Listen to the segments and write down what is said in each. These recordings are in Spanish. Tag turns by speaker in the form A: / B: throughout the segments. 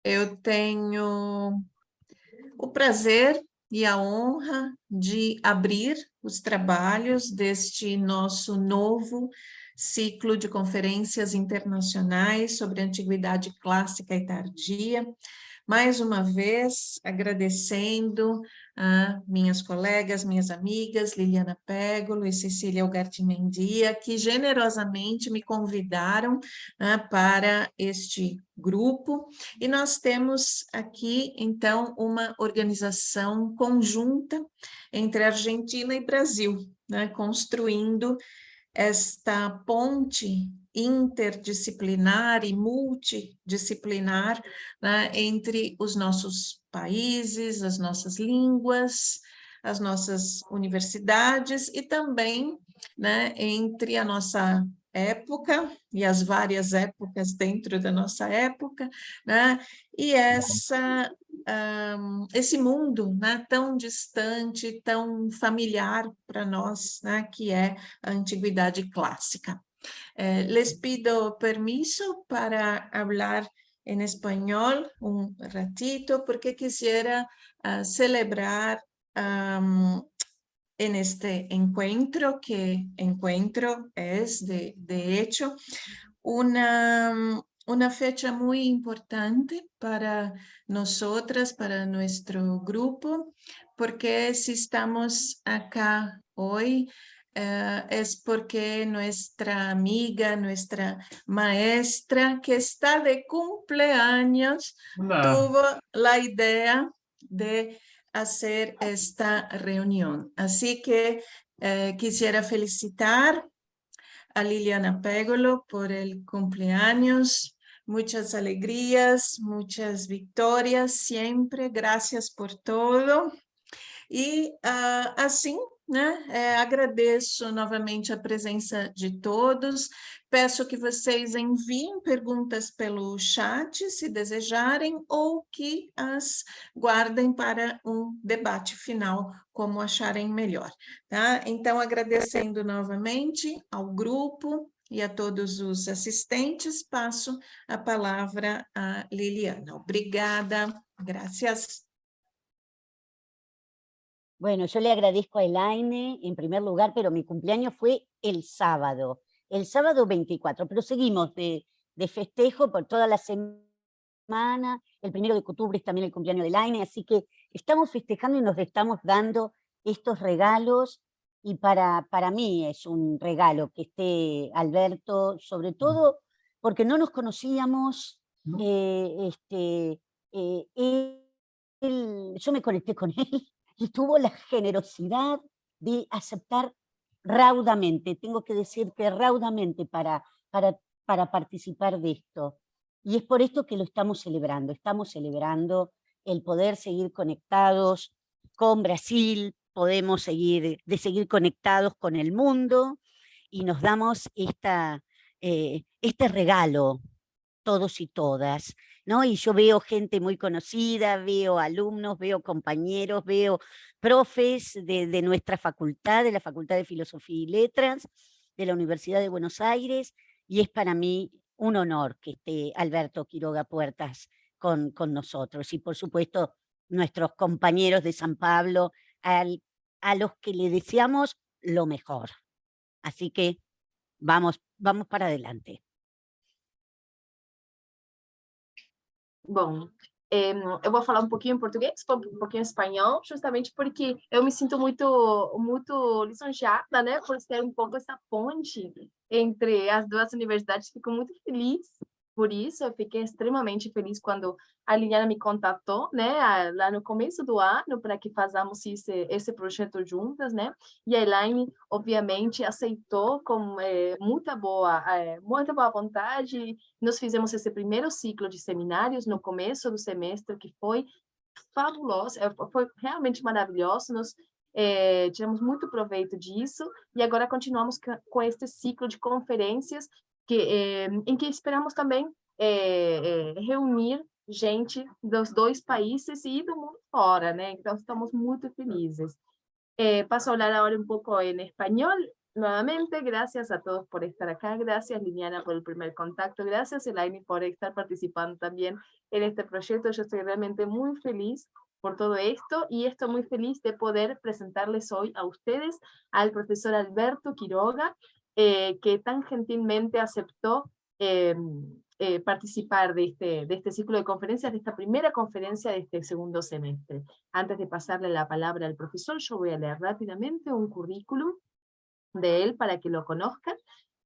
A: Eu tenho o prazer e a honra de abrir os trabalhos deste nosso novo ciclo de conferências internacionais sobre antiguidade clássica e tardia. Mais uma vez, agradecendo a minhas colegas, minhas amigas, Liliana Pégolo e Cecília Ugartemendia, que generosamente me convidaram para este grupo. E nós temos aqui, então, uma organização conjunta entre Argentina e Brasil, construindo esta ponte interdisciplinar e multidisciplinar entre os nossos países, as nossas línguas, as nossas universidades e também entre a nossa época e as várias épocas dentro da nossa época, e esse mundo tão distante, tão familiar para nós, que é a antiguidade clássica. Les pido permiso para hablar en español un ratito, porque quisiera celebrar en este encuentro, que encuentro es de hecho una fecha muy importante para nosotras, para nuestro grupo, porque si estamos acá hoy, es porque nuestra amiga, nuestra maestra, que está de cumpleaños, tuvo la idea de hacer esta reunión. Así que quisiera felicitar a Liliana Pégolo por el cumpleaños, muchas alegrías, muchas victorias siempre, gracias por todo. E assim, agradeço novamente a presença de todos, peço que vocês enviem perguntas pelo chat, se desejarem, ou que as guardem para um debate final, como acharem melhor. Tá? Então, agradecendo novamente ao grupo e a todos os assistentes, passo a palavra a Liliana. Obrigada, gracias.
B: Bueno, yo le agradezco a Elaine en primer lugar, pero mi cumpleaños fue el sábado 24, pero seguimos de festejo por toda la semana. El 1 de octubre es también el cumpleaños de Elaine, así que estamos festejando y nos estamos dando estos regalos, y para mí es un regalo que esté Alberto, sobre todo porque no nos conocíamos, yo me conecté con él, y tuvo la generosidad de aceptar raudamente, tengo que decir que raudamente, para participar de esto. Y es por esto que lo estamos celebrando el poder seguir conectados con Brasil, podemos seguir conectados con el mundo, y nos damos este regalo, todos y todas, ¿no? Y yo veo gente muy conocida, veo alumnos, veo compañeros, veo profes de nuestra facultad, de la Facultad de Filosofía y Letras, de la Universidad de Buenos Aires, y es para mí un honor que esté Alberto Quiroga Puertas con nosotros, y por supuesto nuestros compañeros de San Pablo, a los que le deseamos lo mejor. Así que vamos para adelante.
C: Bom, eu vou falar um pouquinho em português, um pouquinho em espanhol, justamente porque eu me sinto muito lisonjeada, né, por ter um pouco essa ponte entre as duas universidades. Fico muito feliz por isso, eu fiquei extremamente feliz quando a Liliana me contatou, né, lá no começo do ano, para que façamos esse projeto juntas, né, e a Elaine, obviamente, aceitou com muita boa vontade. Nós fizemos esse primeiro ciclo de seminários no começo do semestre, que foi fabuloso, foi realmente maravilhoso, nós tiramos muito proveito disso, e agora continuamos com este ciclo de conferências, em que esperamos também reunir gente dos dois países e do mundo fora, né? Então, estamos muito felizes. Paso a hablar ahora un poco en español. nuevamente, gracias a todos por estar acá, gracias Liliana por el primer contacto, gracias Elaine por estar participando también en este proyecto. Yo estoy realmente muy feliz por todo esto y estoy muy feliz de poder presentarles hoy a ustedes al profesor Alberto Quiroga, que tan gentilmente aceptó participar de este ciclo de conferencias, de esta primera conferencia de este segundo semestre. Antes de pasarle la palabra al profesor, yo voy a leer rápidamente un currículum de él para que lo conozcan,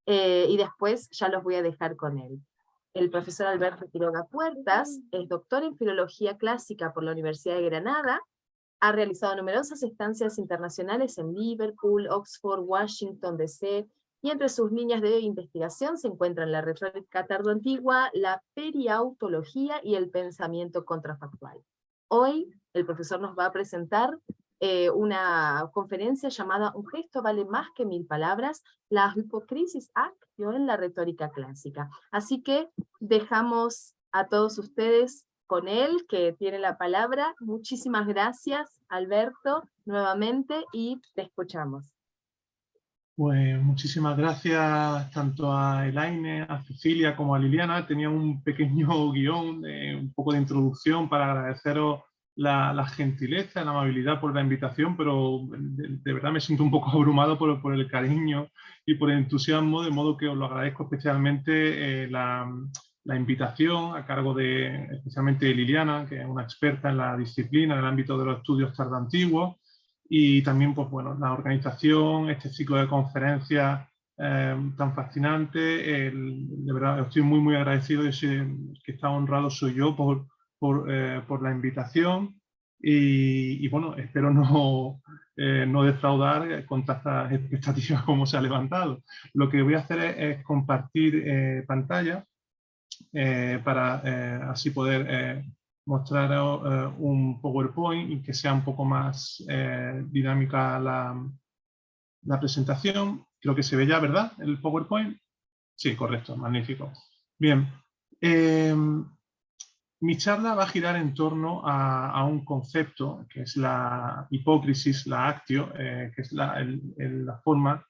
C: y después ya los voy a dejar con él. El profesor Alberto Quiroga Puertas es doctor en Filología Clásica por la Universidad de Granada, ha realizado numerosas estancias internacionales en Liverpool, Oxford, Washington, D.C., y entre sus líneas de investigación se encuentran la retórica tardoantigua, la periautología y el pensamiento contrafactual. Hoy el profesor nos va a presentar una conferencia llamada Un gesto vale más que 1000 palabras, la hypocrisis actio en la retórica clásica. Así que dejamos a todos ustedes con él, que tiene la palabra. Muchísimas gracias, Alberto, nuevamente, y te escuchamos.
D: Pues muchísimas gracias tanto a Elaine, a Cecilia como a Liliana. Tenía un pequeño guión, un poco de introducción para agradeceros la gentileza, la amabilidad por la invitación, pero de verdad me siento un poco abrumado por el cariño y por el entusiasmo, de modo que os lo agradezco especialmente la invitación a cargo de especialmente Liliana, que es una experta en la disciplina, en el ámbito de los estudios tardoantiguos, y también pues, bueno, la organización, este ciclo de conferencias tan fascinante. De verdad estoy muy agradecido, y que está honrado soy yo por la invitación, y bueno, espero no defraudar con tantas expectativas como se ha levantado. Lo que voy a hacer es compartir pantalla para así poder mostraros un PowerPoint y que sea un poco más dinámica la presentación. Creo que se ve ya, ¿verdad? El PowerPoint. Sí, correcto, magnífico. Bien. Mi charla va a girar en torno a un concepto que es la hipócrisis, la actio, que es la forma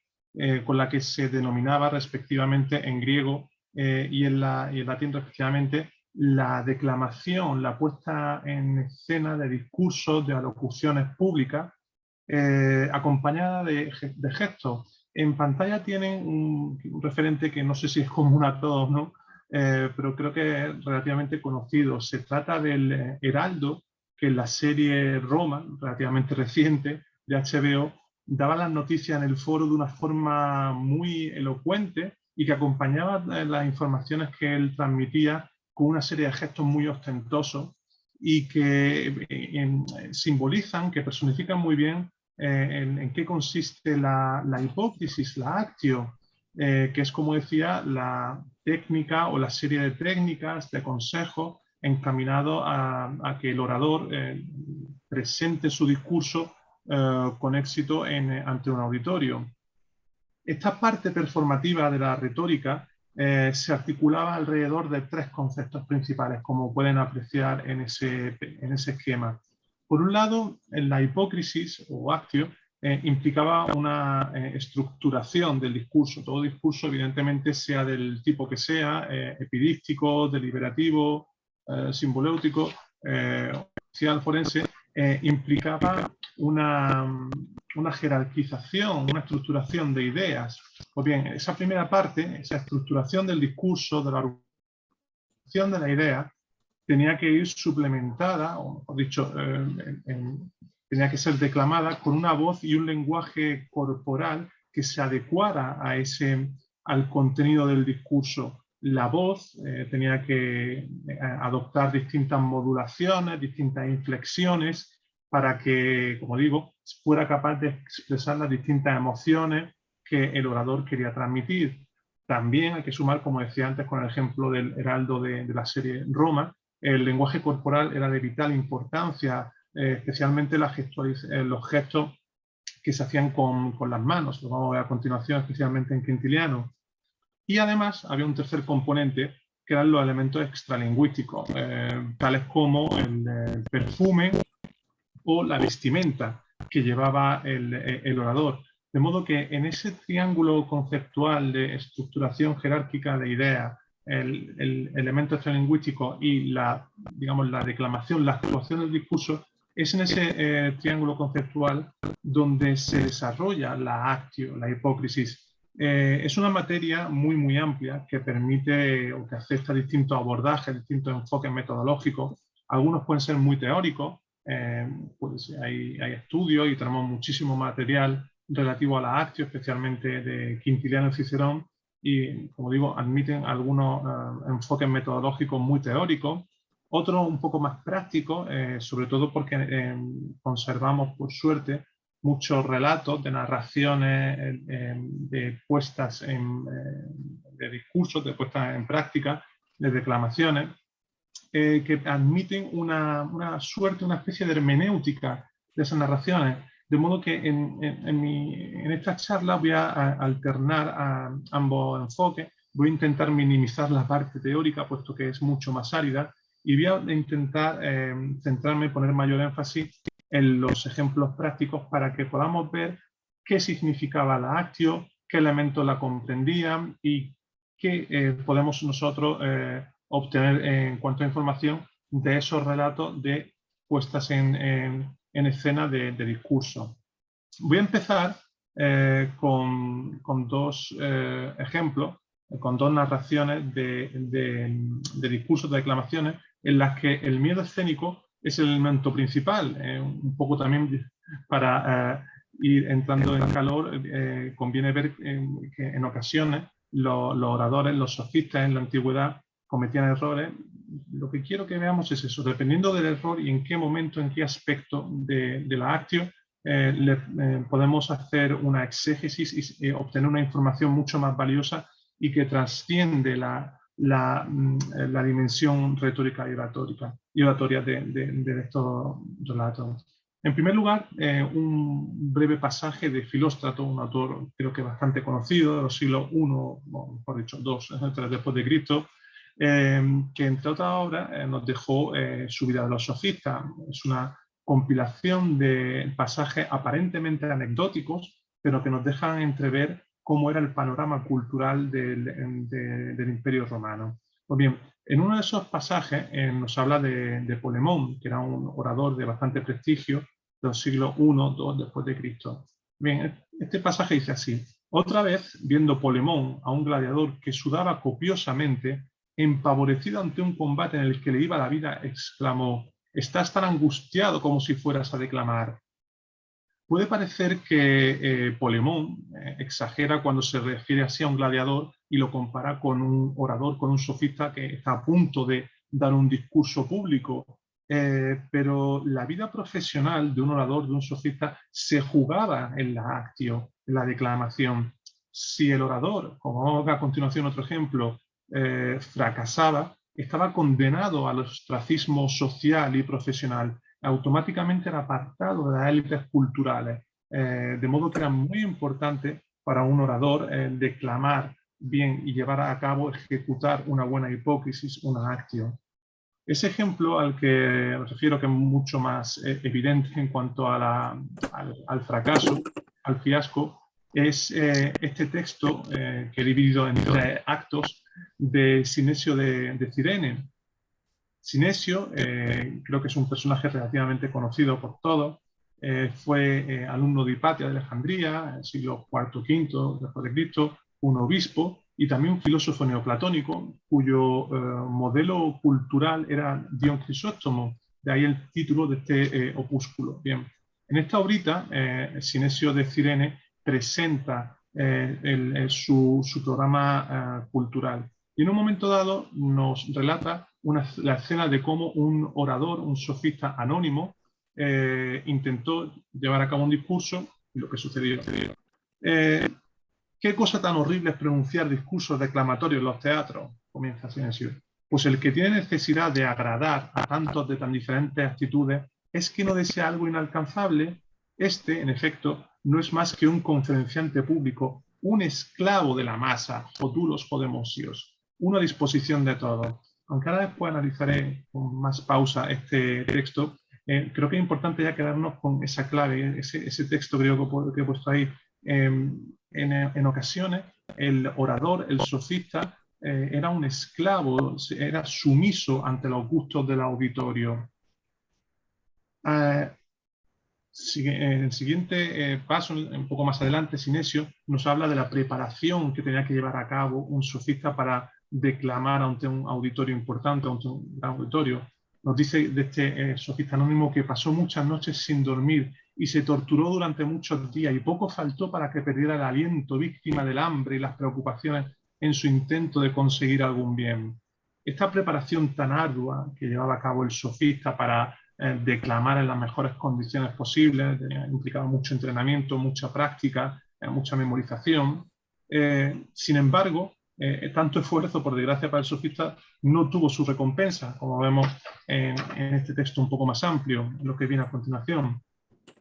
D: con la que se denominaba respectivamente en griego y en latín respectivamente la declamación, la puesta en escena de discursos, de alocuciones públicas, acompañada de gestos. En pantalla tienen un referente que no sé si es común a todos, ¿no? Pero creo que es relativamente conocido. Se trata del Heraldo, que en la serie Roma, relativamente reciente, de HBO, daba las noticias en el foro de una forma muy elocuente y que acompañaba las informaciones que él transmitía con una serie de gestos muy ostentosos y que simbolizan, que personifican muy bien en qué consiste la hipócrisis, la actio, que es, como decía, la técnica o la serie de técnicas, de consejos encaminados a que el orador presente su discurso con éxito ante un auditorio. Esta parte performativa de la retórica se articulaba alrededor de 3 conceptos principales, como pueden apreciar en ese esquema. Por un lado, la hipócrisis o actio implicaba una estructuración del discurso. Todo discurso, evidentemente, sea del tipo que sea, epidíctico, deliberativo, simboléutico, oficial, forense, implicaba una jerarquización, una estructuración de ideas. Pues bien, esa primera parte, esa estructuración del discurso, de la organización de la idea, tenía que ir suplementada, o mejor dicho, tenía que ser declamada con una voz y un lenguaje corporal que se adecuara al contenido del discurso. La voz tenía que adoptar distintas modulaciones, distintas inflexiones, para que, como digo, fuera capaz de expresar las distintas emociones que el orador quería transmitir. También hay que sumar, como decía antes con el ejemplo del Heraldo de la serie Roma, el lenguaje corporal era de vital importancia, especialmente los gestos que se hacían con las manos, lo vamos a ver a continuación, especialmente en Quintiliano. Y además había un tercer componente, que eran los elementos extralingüísticos, tales como el perfume o la vestimenta que llevaba el orador. De modo que en ese triángulo conceptual de estructuración jerárquica de ideas, el elemento extralingüístico y digamos, la declamación, la actuación del discurso, es en ese triángulo conceptual donde se desarrolla la actio, la hipócrisis. Es una materia muy, muy amplia que permite o que acepta distintos abordajes, distintos enfoques metodológicos. Algunos pueden ser muy teóricos, pues hay estudios y tenemos muchísimo material relativo a la actio, especialmente de Quintiliano y Cicerón, y, como digo, admiten algunos enfoques metodológicos muy teóricos, otros un poco más prácticos, sobre todo porque conservamos, por suerte, muchos relatos de narraciones, de puestas de discursos, de puestas en práctica, de declamaciones, que admiten una suerte, una especie de hermenéutica de esas narraciones. De modo que en esta charla voy a alternar a ambos enfoques. Voy a intentar minimizar la parte teórica, puesto que es mucho más árida, y voy a intentar centrarme y poner mayor énfasis en los ejemplos prácticos para que podamos ver qué significaba la actio, qué elementos la comprendían y qué podemos nosotros obtener en cuanto a información de esos relatos de puestas en escena de discurso. Voy a empezar con dos ejemplos, con dos narraciones de discursos, de declamaciones, en las que el miedo escénico es el elemento principal. Un poco también para ir entrando en calor, conviene ver que en ocasiones los oradores, los sofistas en la antigüedad cometían errores. Lo que quiero que veamos es eso, dependiendo del error y en qué momento, en qué aspecto de la actio, podemos hacer una exégesis y obtener una información mucho más valiosa y que trasciende la dimensión retórica y oratoria de estos relatos. En primer lugar, un breve pasaje de Filóstrato, un autor creo que bastante conocido, de los siglos I, o mejor dicho, II, 3 después de Cristo, que entre otras obras nos dejó su vida de los sofistas. Es una compilación de pasajes aparentemente anecdóticos, pero que nos dejan entrever cómo era el panorama cultural del Imperio Romano. Pues bien, en uno de esos pasajes nos habla de Polemón, que era un orador de bastante prestigio de los siglos I, II después de Cristo. Bien, este pasaje dice así: otra vez, viendo Polemón a un gladiador que sudaba copiosamente, empavorecido ante un combate en el que le iba la vida, exclamó: «Estás tan angustiado como si fueras a declamar». Puede parecer que Polemón exagera cuando se refiere así a un gladiador y lo compara con un orador, con un sofista que está a punto de dar un discurso público. Pero la vida profesional de un orador, de un sofista, se jugaba en la actio, en la declamación. Si el orador, como vamos a ver a continuación otro ejemplo, fracasaba, estaba condenado al ostracismo social y profesional. Automáticamente era apartado de las élites culturales, de modo que era muy importante para un orador declamar bien y llevar a cabo, ejecutar una buena hipócrisis, una actio. Ese ejemplo al que me refiero, que es mucho más evidente en cuanto a al fracaso, al fiasco, es este texto que he dividido en 3 actos de Sinesio de Cirene. Sinesio, creo que es un personaje relativamente conocido por todos, fue alumno de Hipatia de Alejandría, en el siglo IV, V después de Cristo, un obispo y también un filósofo neoplatónico cuyo modelo cultural era Dion Crisóstomo, de ahí el título de este opúsculo. Bien, en esta obrita, Sinesio de Cirene presenta su programa cultural y en un momento dado nos relata la escena de cómo un orador, un sofista anónimo, intentó llevar a cabo un discurso y lo que sucedió. ¿Qué cosa tan horrible es pronunciar discursos declamatorios en los teatros? Comienza Sinesio. Pues el que tiene necesidad de agradar a tantos de tan diferentes actitudes es que no desea algo inalcanzable. Este, en efecto, no es más que un conferenciante público, un esclavo de la masa, futuros podemosios, una disposición de todos. Aunque ahora después analizaré con más pausa este texto, creo que es importante ya quedarnos con esa clave, ese texto griego que he puesto ahí, En ocasiones el orador, el sofista, era un esclavo, era sumiso ante los gustos del auditorio. En el siguiente paso, un poco más adelante, Sinesio nos habla de la preparación que tenía que llevar a cabo un sofista para declamar ante un auditorio importante, ante un gran auditorio. Nos dice de este sofista anónimo que pasó muchas noches sin dormir y se torturó durante muchos días y poco faltó para que perdiera el aliento, víctima del hambre y las preocupaciones en su intento de conseguir algún bien. Esta preparación tan ardua que llevaba a cabo el sofista para declamar en las mejores condiciones posibles, implicaba mucho entrenamiento, mucha práctica, mucha memorización. Sin embargo, tanto esfuerzo, por desgracia para el sofista, no tuvo su recompensa, como vemos en este texto un poco más amplio, en lo que viene a continuación.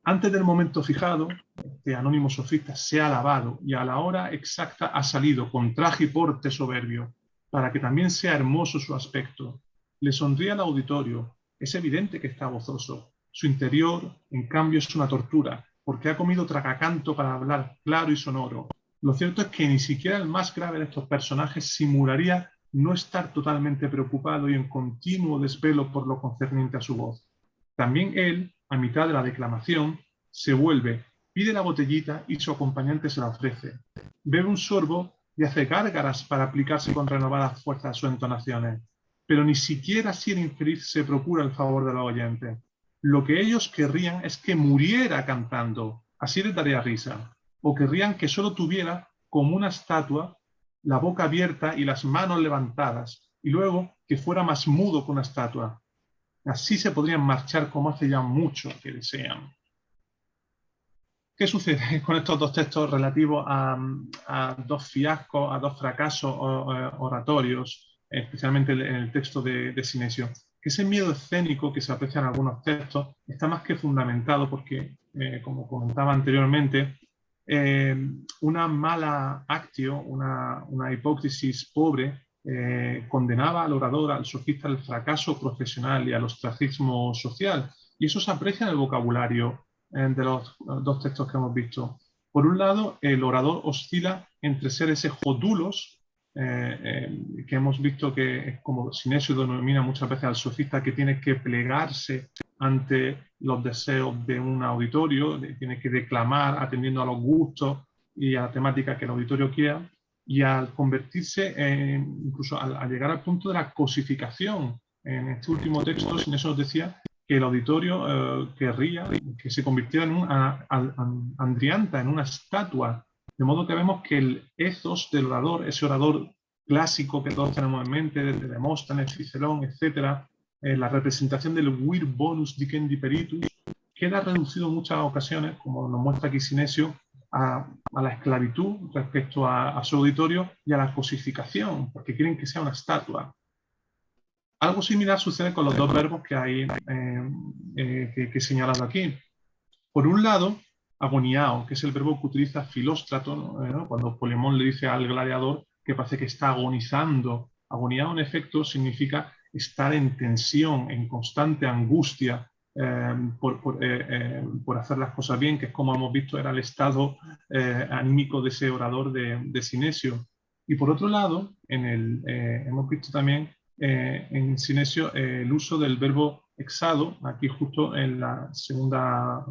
D: Antes del momento fijado, este anónimo sofista se ha lavado y a la hora exacta ha salido con traje y porte soberbio, para que también sea hermoso su aspecto. Le sonríe al auditorio. Es evidente que está gozoso. Su interior, en cambio, es una tortura, porque ha comido tragacanto para hablar claro y sonoro. Lo cierto es que ni siquiera el más grave de estos personajes simularía no estar totalmente preocupado y en continuo desvelo por lo concerniente a su voz. También él, a mitad de la declamación, se vuelve, pide la botellita y su acompañante se la ofrece. Bebe un sorbo y hace gárgaras para aplicarse con renovadas fuerzas a sus entonaciones. Pero ni siquiera si el infeliz se procura el favor de los oyentes. Lo que ellos querrían es que muriera cantando, así les daría risa. O querrían que solo tuviera, como una estatua, la boca abierta y las manos levantadas, y luego que fuera más mudo que una estatua. Así se podrían marchar como hace ya mucho que desean. ¿Qué sucede con estos dos textos relativos a dos fiascos, a dos fracasos oratorios, especialmente en el texto de Sinesio? Que ese miedo escénico que se aprecia en algunos textos está más que fundamentado porque, como comentaba anteriormente, una mala actio, una hipócrisis pobre, condenaba al orador, al sofista, al fracaso profesional y al ostracismo social. Y eso se aprecia en el vocabulario de los dos textos que hemos visto. Por un lado, el orador oscila entre ser ese jodulos, que hemos visto que es como Sinesio denomina muchas veces al sofista, que tiene que plegarse ante los deseos de un auditorio, tiene que declamar atendiendo a los gustos y a la temática que el auditorio quiera, y al convertirse, incluso al llegar al punto de la cosificación. En este último texto, Sinesio nos decía que el auditorio querría que se convirtiera en un andrianta, en una estatua. De modo que vemos que el ethos del orador, ese orador clásico que todos tenemos en mente, desde Demóstenes, Cicerón, etc., la representación del vir bonus dicendi peritus, queda reducido en muchas ocasiones, como nos muestra aquí Sinesio, a la esclavitud respecto a su auditorio y a la cosificación, porque quieren que sea una estatua. Algo similar sucede con los dos verbos que hay que he señalado aquí. Por un lado, agoniao, que es el verbo que utiliza Filóstrato, ¿no? Cuando Polemón le dice al gladiador que parece que está agonizando. Agoniao, en efecto, significa estar en tensión, en constante angustia por hacer las cosas bien, que es como hemos visto era el estado anímico de ese orador de Sinesio. Y por otro lado, hemos visto también en Sinesio el uso del verbo exado, aquí justo en la segunda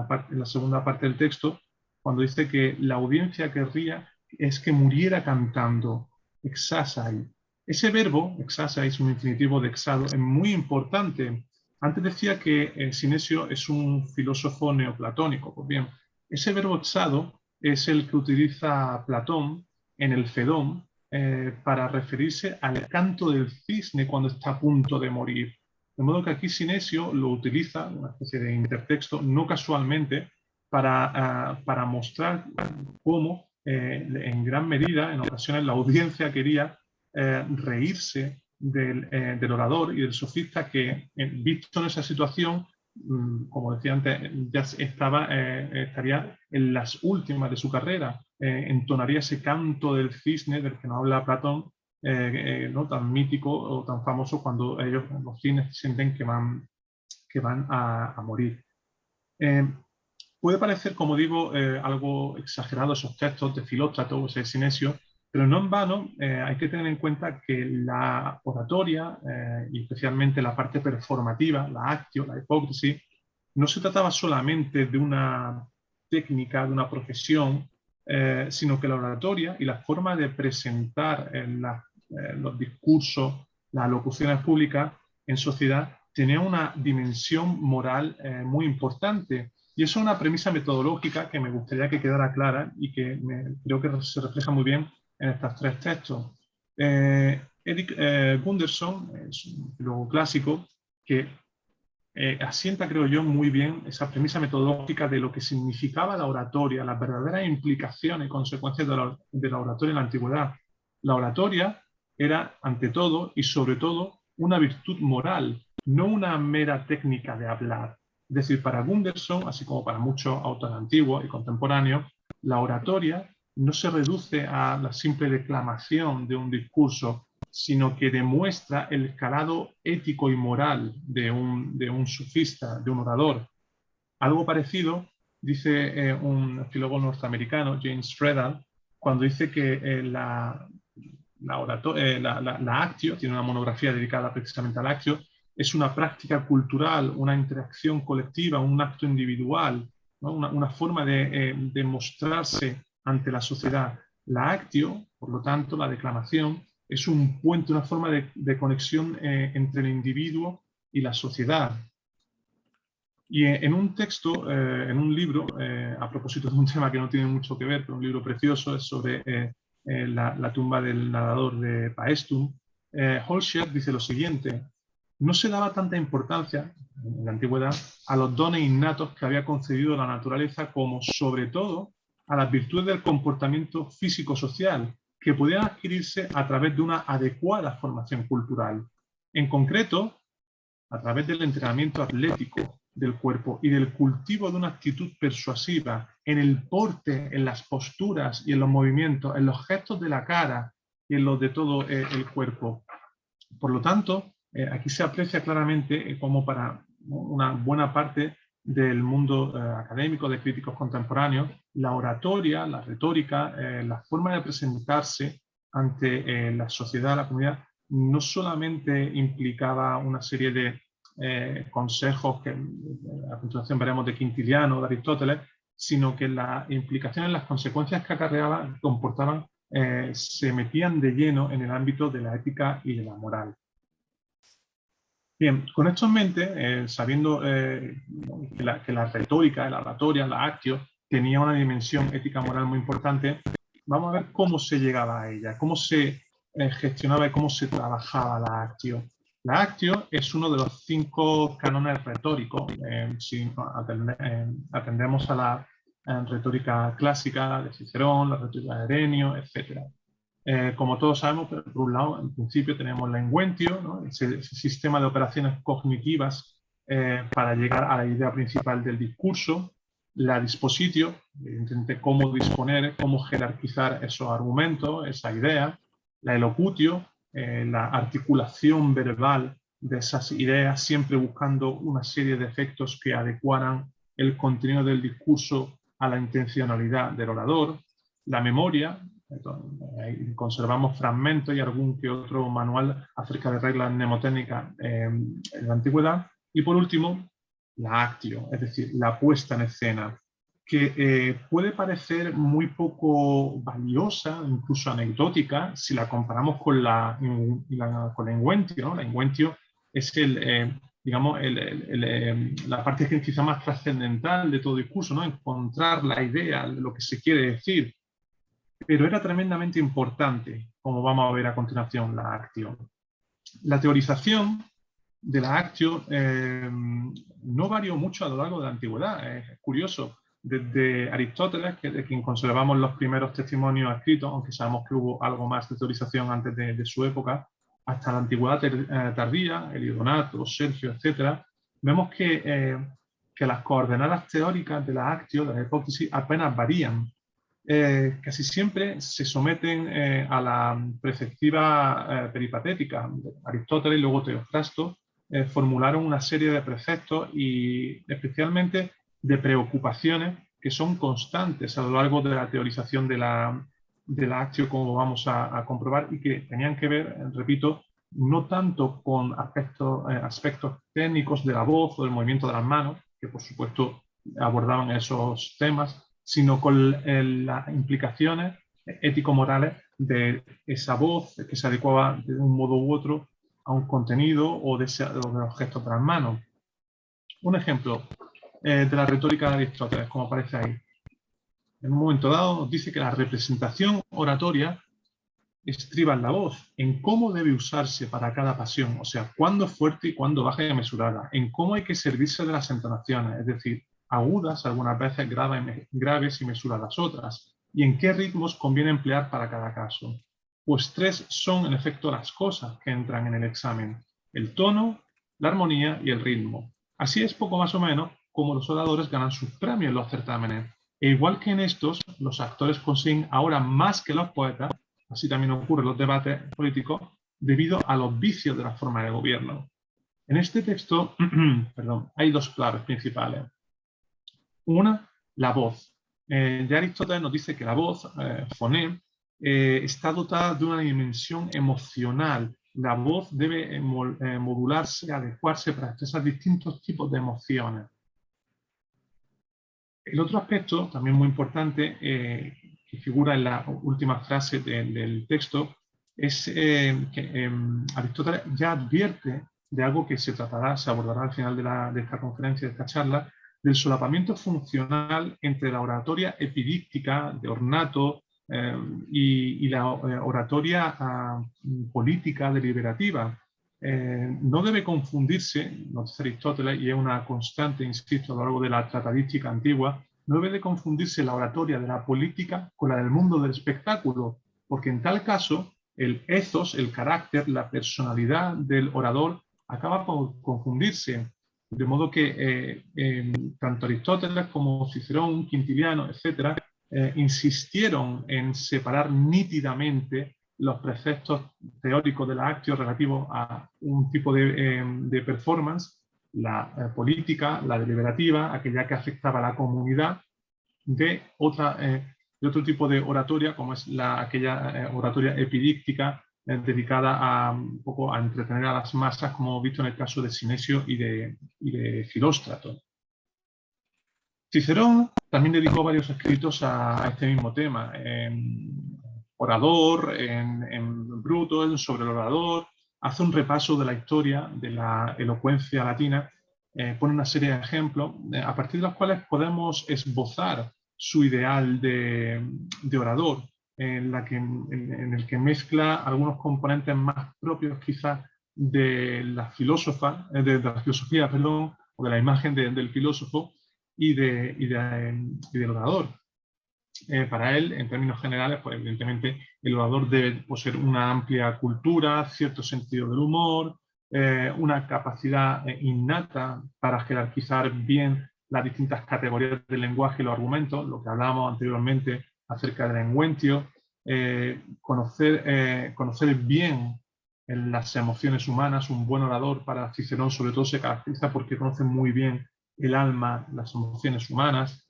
D: parte del texto, cuando dice que la audiencia querría es que muriera cantando, exasai. Ese verbo, exasai, es un infinitivo de exado, es muy importante. Antes decía que Sinesio es un filósofo neoplatónico. Pues bien, ese verbo exado es el que utiliza Platón en el Fedón, para referirse al canto del cisne cuando está a punto de morir. De modo que aquí Sinesio lo utiliza, una especie de intertexto, no casualmente, para mostrar cómo, en gran medida, en ocasiones, la audiencia quería reírse del orador y del sofista que, visto en esa situación, como decía antes, ya estaría en las últimas de su carrera, entonaría ese canto del cisne del que nos habla Platón, ¿no? Tan mítico o tan famoso cuando ellos, los cisnes, sienten que van a morir. Puede parecer, como digo, algo exagerado esos textos de Filóstrato o de Sinesio, pero no en vano hay que tener en cuenta que la oratoria, y especialmente la parte performativa, la actio, la hipócrisis, no se trataba solamente de una técnica, de una profesión, sino que la oratoria y la forma de presentar los discursos, las locuciones públicas en sociedad, tenía una dimensión moral muy importante. Y eso es una premisa metodológica que me gustaría que quedara clara y que creo que se refleja muy bien en estos tres textos. Erik Gunderson es un filólogo clásico que asienta, creo yo, muy bien esa premisa metodológica de lo que significaba la oratoria, las verdaderas implicaciones y consecuencias de la oratoria en la antigüedad. La oratoria era, ante todo y sobre todo, una virtud moral, no una mera técnica de hablar. Es decir, para Gunderson, así como para muchos autores antiguos y contemporáneos, la oratoria no se reduce a la simple declamación de un discurso, sino que demuestra el escalado ético y moral de un sofista, de un orador. Algo parecido dice un filólogo norteamericano, James Fredal, cuando dice que la actio, tiene una monografía dedicada precisamente al actio, es una práctica cultural, una interacción colectiva, un acto individual, ¿no? Una forma de mostrarse ante la sociedad. La actio, por lo tanto, la declamación, es un puente, una forma de conexión entre el individuo y la sociedad. Y en un texto, en un libro, a propósito de un tema que no tiene mucho que ver, pero un libro precioso, es sobre la tumba del nadador de Paestum, Holscher dice lo siguiente: no se daba tanta importancia en la antigüedad a los dones innatos que había concedido la naturaleza como, sobre todo, a las virtudes del comportamiento físico-social, que podían adquirirse a través de una adecuada formación cultural. En concreto, a través del entrenamiento atlético del cuerpo y del cultivo de una actitud persuasiva en el porte, en las posturas y en los movimientos, en los gestos de la cara y en los de todo el cuerpo. Por lo tanto, aquí se aprecia claramente cómo para una buena parte del mundo académico, de críticos contemporáneos, la oratoria, la retórica, la forma de presentarse ante la sociedad, la comunidad, no solamente implicaba una serie de consejos que a continuación veremos de Quintiliano, de Aristóteles, sino que las implicaciones, las consecuencias que acarreaban, comportaban, se metían de lleno en el ámbito de la ética y de la moral. Bien, con esto en mente, sabiendo que la retórica, la oratoria, la actio, tenía una dimensión ética moral muy importante, vamos a ver cómo se llegaba a ella, cómo se gestionaba y cómo se trabajaba la actio. La actio es uno de los 5 cánones retóricos, si atendemos a la retórica clásica de Cicerón, la retórica de Herenio, etc. Como todos sabemos, por un lado, en principio tenemos la inguentio, ¿no? ese sistema de operaciones cognitivas para llegar a la idea principal del discurso, la dispositio, evidentemente cómo disponer, cómo jerarquizar esos argumentos, esa idea, la elocutio, la articulación verbal de esas ideas, siempre buscando una serie de efectos que adecuaran el contenido del discurso a la intencionalidad del orador, la memoria. Ahí conservamos fragmentos y algún que otro manual acerca de reglas mnemotécnicas en la antigüedad. Y por último, la actio, es decir, la puesta en escena, que puede parecer muy poco valiosa, incluso anecdótica, si la comparamos con la inguentio, ¿no? La inguentio es digamos, la parte quizá más trascendental de todo discurso, ¿no? Encontrar la idea, lo que se quiere decir. Pero era tremendamente importante, como vamos a ver a continuación, la actio. La teorización de la actio no varió mucho a lo largo de la antigüedad. Es curioso, desde Aristóteles, de quien conservamos los primeros testimonios escritos, aunque sabemos que hubo algo más de teorización antes de su época, hasta la antigüedad tardía, Heliodonato, Sergio, etc., vemos que las coordenadas teóricas de la actio, de la hipótesis, apenas varían. Casi siempre se someten a la preceptiva peripatética. Aristóteles y luego Teofrasto formularon una serie de preceptos y especialmente de preocupaciones que son constantes a lo largo de la teorización de la actio, como vamos a comprobar, y que tenían que ver, repito, no tanto con aspectos técnicos de la voz o del movimiento de las manos, que por supuesto abordaban esos temas, sino con las implicaciones ético-morales de esa voz que se adecuaba de un modo u otro a un contenido o de los gestos de las manos. Un ejemplo de la retórica de Aristóteles, como aparece ahí. En un momento dado nos dice que la representación oratoria estriba en la voz, en cómo debe usarse para cada pasión, o sea, cuándo es fuerte y cuándo baja y mesurada, en cómo hay que servirse de las entonaciones, es decir, agudas algunas veces, graves y mesuradas otras, y en qué ritmos conviene emplear para cada caso. Pues tres son en efecto las cosas que entran en el examen: el tono, la armonía y el ritmo. Así es poco más o menos como los oradores ganan sus premios en los certámenes. E igual que en estos, los actores consiguen ahora más que los poetas, así también ocurre en los debates políticos, debido a los vicios de la forma de gobierno. En este texto hay dos claves principales. Una, la voz. Ya Aristóteles nos dice que la voz, foné, está dotada de una dimensión emocional. La voz debe modularse, adecuarse para expresar distintos tipos de emociones. El otro aspecto, también muy importante, que figura en la última frase del texto, es que Aristóteles ya advierte de algo que se abordará al final de esta conferencia, de esta charla, del solapamiento funcional entre la oratoria epidíctica de ornato y la oratoria política deliberativa. No debe confundirse, nos dice Aristóteles, y es una constante, insisto, a lo largo de la tratadística antigua, no debe de confundirse la oratoria de la política con la del mundo del espectáculo, porque en tal caso el ethos, el carácter, la personalidad del orador acaba por confundirse. De modo que tanto Aristóteles como Cicerón, Quintiliano, etc., insistieron en separar nítidamente los preceptos teóricos de la actio relativos a un tipo de performance, la política, la deliberativa, aquella que afectaba a la comunidad, de otro tipo de oratoria, como es aquella oratoria epidíctica dedicada un poco a entretener a las masas, como hemos visto en el caso de Sinesio y de Filóstrato. Cicerón también dedicó varios escritos a este mismo tema, en Orador, en Bruto, sobre el orador, hace un repaso de la historia de la elocuencia latina, pone una serie de ejemplos a partir de los cuales podemos esbozar su ideal de orador, en el que mezcla algunos componentes más propios quizás de la filosofía, o de la imagen del filósofo y del orador. Para él, en términos generales, pues evidentemente el orador debe poseer una amplia cultura, cierto sentido del humor, una capacidad innata para jerarquizar bien las distintas categorías del lenguaje y los argumentos, lo que hablábamos anteriormente acerca del enguentio, conocer bien las emociones humanas. Un buen orador para Cicerón sobre todo se caracteriza porque conoce muy bien el alma, las emociones humanas,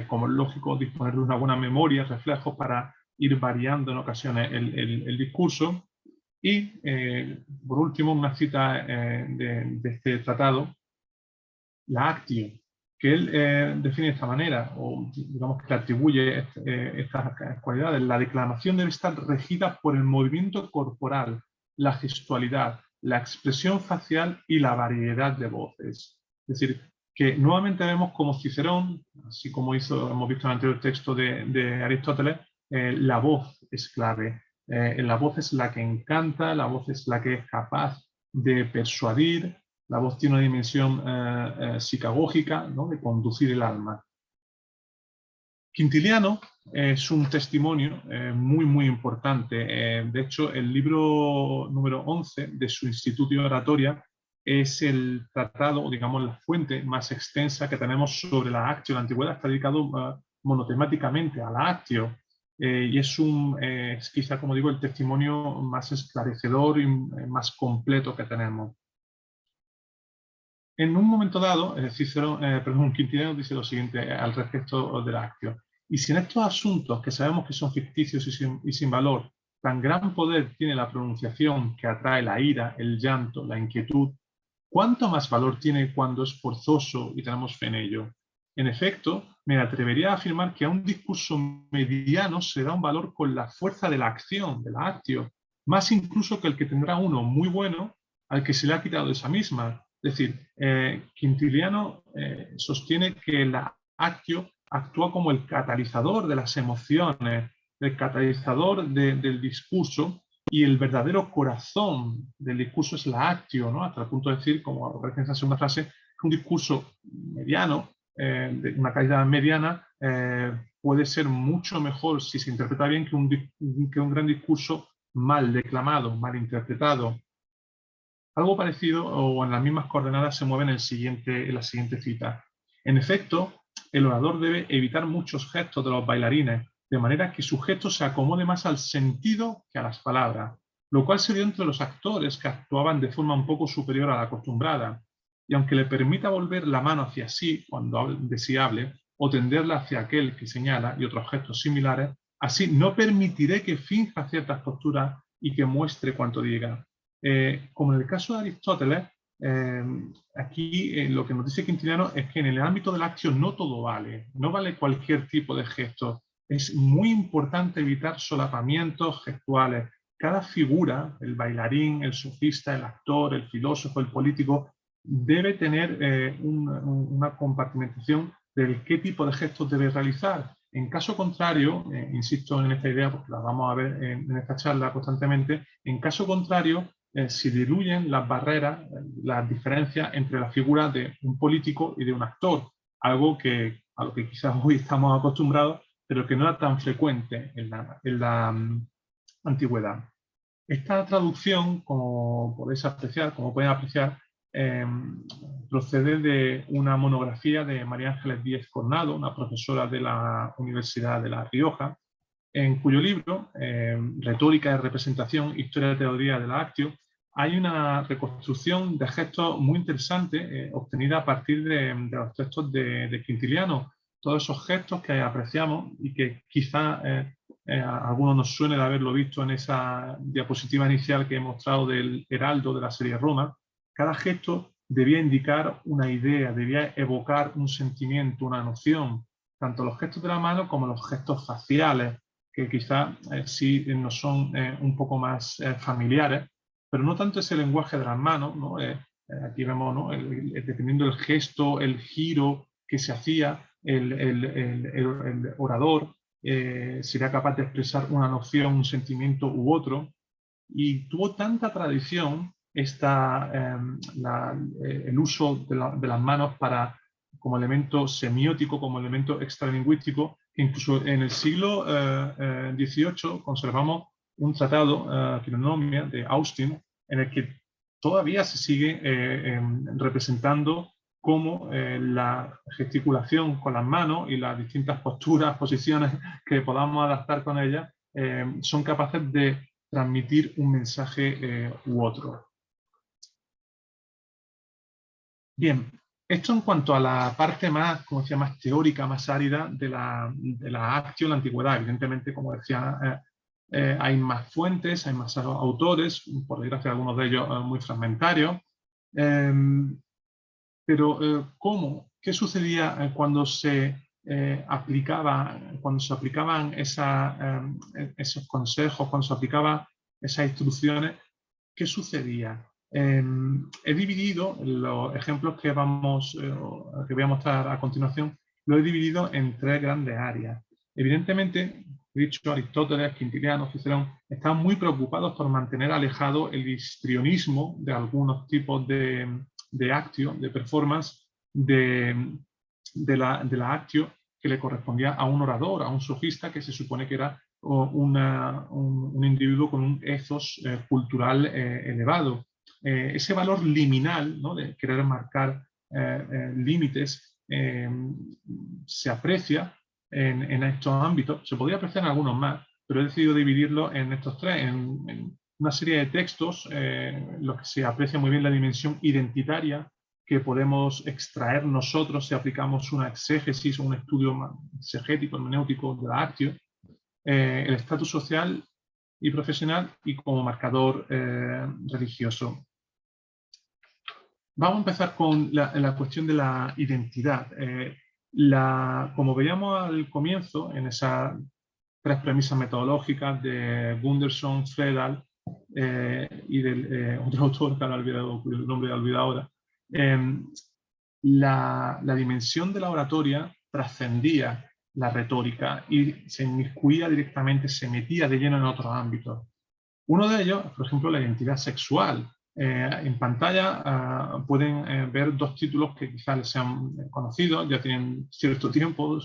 D: como es lógico, disponer de una buena memoria, reflejos para ir variando en ocasiones el discurso. Y, por último, una cita de este tratado, la actio, que él define de esta manera, o digamos que le atribuye estas cualidades. La declamación debe estar regida por el movimiento corporal, la gestualidad, la expresión facial y la variedad de voces. Es decir, que nuevamente vemos como Cicerón, así como hemos visto en el anterior texto de Aristóteles, la voz es clave. La voz es la que encanta, la voz es la que es capaz de persuadir, la voz tiene una dimensión psicagógica, ¿no?, de conducir el alma. Quintiliano es un testimonio muy, muy importante. De hecho, el libro número 11 de su Instituto de Oratoria es el tratado, digamos, la fuente más extensa que tenemos sobre la actio. La antigüedad está dedicado monotemáticamente a la actio, y es quizá, como digo, el testimonio más esclarecedor y más completo que tenemos. En un momento dado, Quintiliano dice lo siguiente al respecto de la actio. Y si en estos asuntos que sabemos que son ficticios y sin valor, tan gran poder tiene la pronunciación que atrae la ira, el llanto, la inquietud, ¿cuánto más valor tiene cuando es forzoso y tenemos fe en ello? En efecto, me atrevería a afirmar que a un discurso mediano se da un valor con la fuerza de la acción, de la actio, más incluso que el que tendrá uno muy bueno al que se le ha quitado esa misma. Es decir, Quintiliano sostiene que la actio actúa como el catalizador de las emociones, el catalizador del discurso, y el verdadero corazón del discurso es la actio, ¿no? Hasta el punto de decir, como aparece en esa segunda frase, que un discurso mediano, de una calidad mediana, puede ser mucho mejor si se interpreta bien que un gran discurso mal declamado, mal interpretado. Algo parecido o en las mismas coordenadas se mueve en la siguiente cita. En efecto, el orador debe evitar muchos gestos de los bailarines, de manera que su gesto se acomode más al sentido que a las palabras, lo cual se dio entre los actores que actuaban de forma un poco superior a la acostumbrada. Y aunque le permita volver la mano hacia sí cuando hable, o tenderla hacia aquel que señala y otros gestos similares, así no permitiré que finja ciertas posturas y que muestre cuanto diga. Como en el caso de Aristóteles, aquí lo que nos dice Quintiliano es que en el ámbito del actio no todo vale, no vale cualquier tipo de gesto. Es muy importante evitar solapamientos gestuales. Cada figura, el bailarín, el sofista, el actor, el filósofo, el político, debe tener una compartimentación de qué tipo de gestos debe realizar. En caso contrario, insisto en esta idea porque la vamos a ver en esta charla constantemente, en caso contrario, se diluyen las barreras, las diferencias entre la figura de un político y de un actor, algo a lo que quizás hoy estamos acostumbrados, pero que no era tan frecuente en la antigüedad. Esta traducción, como pueden apreciar, procede de una monografía de María Ángeles Díez Cornado, una profesora de la Universidad de La Rioja, en cuyo libro, Retórica de representación, historia y teoría de la actio, hay una reconstrucción de gestos muy interesante obtenida a partir de los textos de Quintiliano. Todos esos gestos que apreciamos y que quizá a algunos nos suene de haberlo visto en esa diapositiva inicial que he mostrado del Heraldo de la serie Roma. Cada gesto debía indicar una idea, debía evocar un sentimiento, una noción, tanto los gestos de la mano como los gestos faciales, que quizá sí nos son un poco más familiares, pero no tanto ese lenguaje de las manos, ¿no? Aquí vemos, ¿no? Dependiendo del gesto, el giro que se hacía, el orador sería capaz de expresar una noción, un sentimiento u otro, y tuvo tanta tradición el uso de las manos como elemento semiótico, como elemento extralingüístico, que incluso en el siglo XVIII conservamos un tratado, Quironomia, de Austin, en el que todavía se sigue representando cómo la gesticulación con las manos y las distintas posturas, posiciones que podamos adaptar con ellas, son capaces de transmitir un mensaje u otro. Bien, esto en cuanto a la parte más, como decía, más teórica, más árida de la actio en la antigüedad. Evidentemente, como decía, hay más fuentes, hay más autores, por desgracia algunos de ellos muy fragmentarios. Pero ¿cómo? ¿Qué sucedía cuando se aplicaban esos consejos, cuando se aplicaban esas instrucciones? ¿Qué sucedía? He dividido los ejemplos que voy a mostrar a continuación, lo he dividido en tres grandes áreas. Evidentemente, he dicho, Aristóteles, Quintiliano, Cicerón, están muy preocupados por mantener alejado el histrionismo de algunos tipos de actio, de performance, de la actio que le correspondía a un orador, a un sofista, que se supone que era un individuo con un ethos cultural elevado. Ese valor liminal, ¿no?, de querer marcar límites, se aprecia en estos ámbitos. Se podría apreciar en algunos más, pero he decidido dividirlo en estos tres, en una serie de textos, los que se aprecia muy bien la dimensión identitaria que podemos extraer nosotros si aplicamos una exégesis o un estudio exegético, hermenéutico de la actio, el estatus social y profesional y como marcador religioso. Vamos a empezar con la cuestión de la identidad. Como veíamos al comienzo, en esas 3 premisas metodológicas de Gunderson, Fredal y del otro autor que el nombre he olvidado ahora, la dimensión de la oratoria trascendía la retórica y se inmiscuía directamente, se metía de lleno en otros ámbitos. Uno de ellos, por ejemplo, la identidad sexual. En pantalla pueden ver 2 títulos que quizás les sean conocidos, ya tienen cierto tiempo,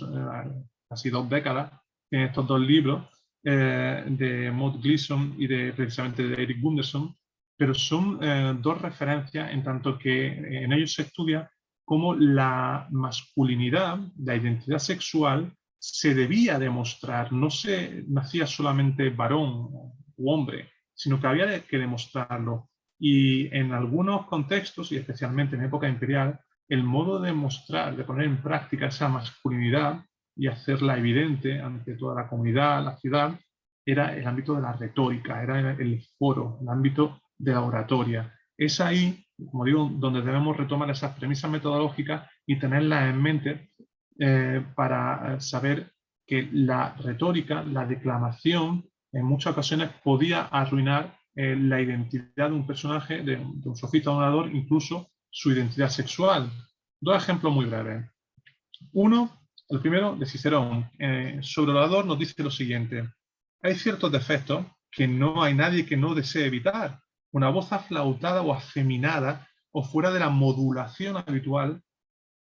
D: casi 2 décadas, tienen estos 2 libros de Maud Gleason y precisamente de Eric Gunderson, pero son 2 referencias en tanto que en ellos se estudia cómo la masculinidad, la identidad sexual, se debía demostrar, no se nacía solamente varón u hombre, sino que había que demostrarlo. Y en algunos contextos, y especialmente en época imperial, el modo de mostrar, de poner en práctica esa masculinidad y hacerla evidente ante toda la comunidad, la ciudad, era el ámbito de la retórica, era el foro, el ámbito de la oratoria. Es ahí, como digo, donde debemos retomar esas premisas metodológicas y tenerlas en mente para saber que la retórica, la declamación, en muchas ocasiones podía arruinar la identidad de un personaje, de un sofista, de un orador, incluso su identidad sexual. 2 ejemplos muy breves. El primero de Cicerón. Sobre el orador nos dice lo siguiente: hay ciertos defectos que no hay nadie que no desee evitar. Una voz aflautada o afeminada o fuera de la modulación habitual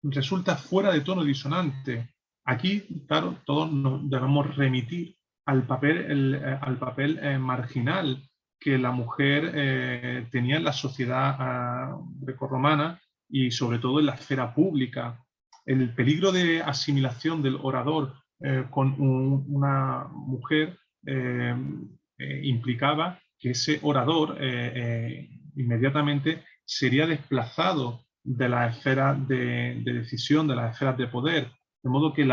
D: resulta fuera de tono disonante. Aquí, claro, todos nos debemos remitir al papel marginal que la mujer tenía en la sociedad grecorromana y sobre todo en la esfera pública. El peligro de asimilación del orador con una mujer implicaba que ese orador inmediatamente sería desplazado de la esfera de decisión, de las esferas de poder, de modo que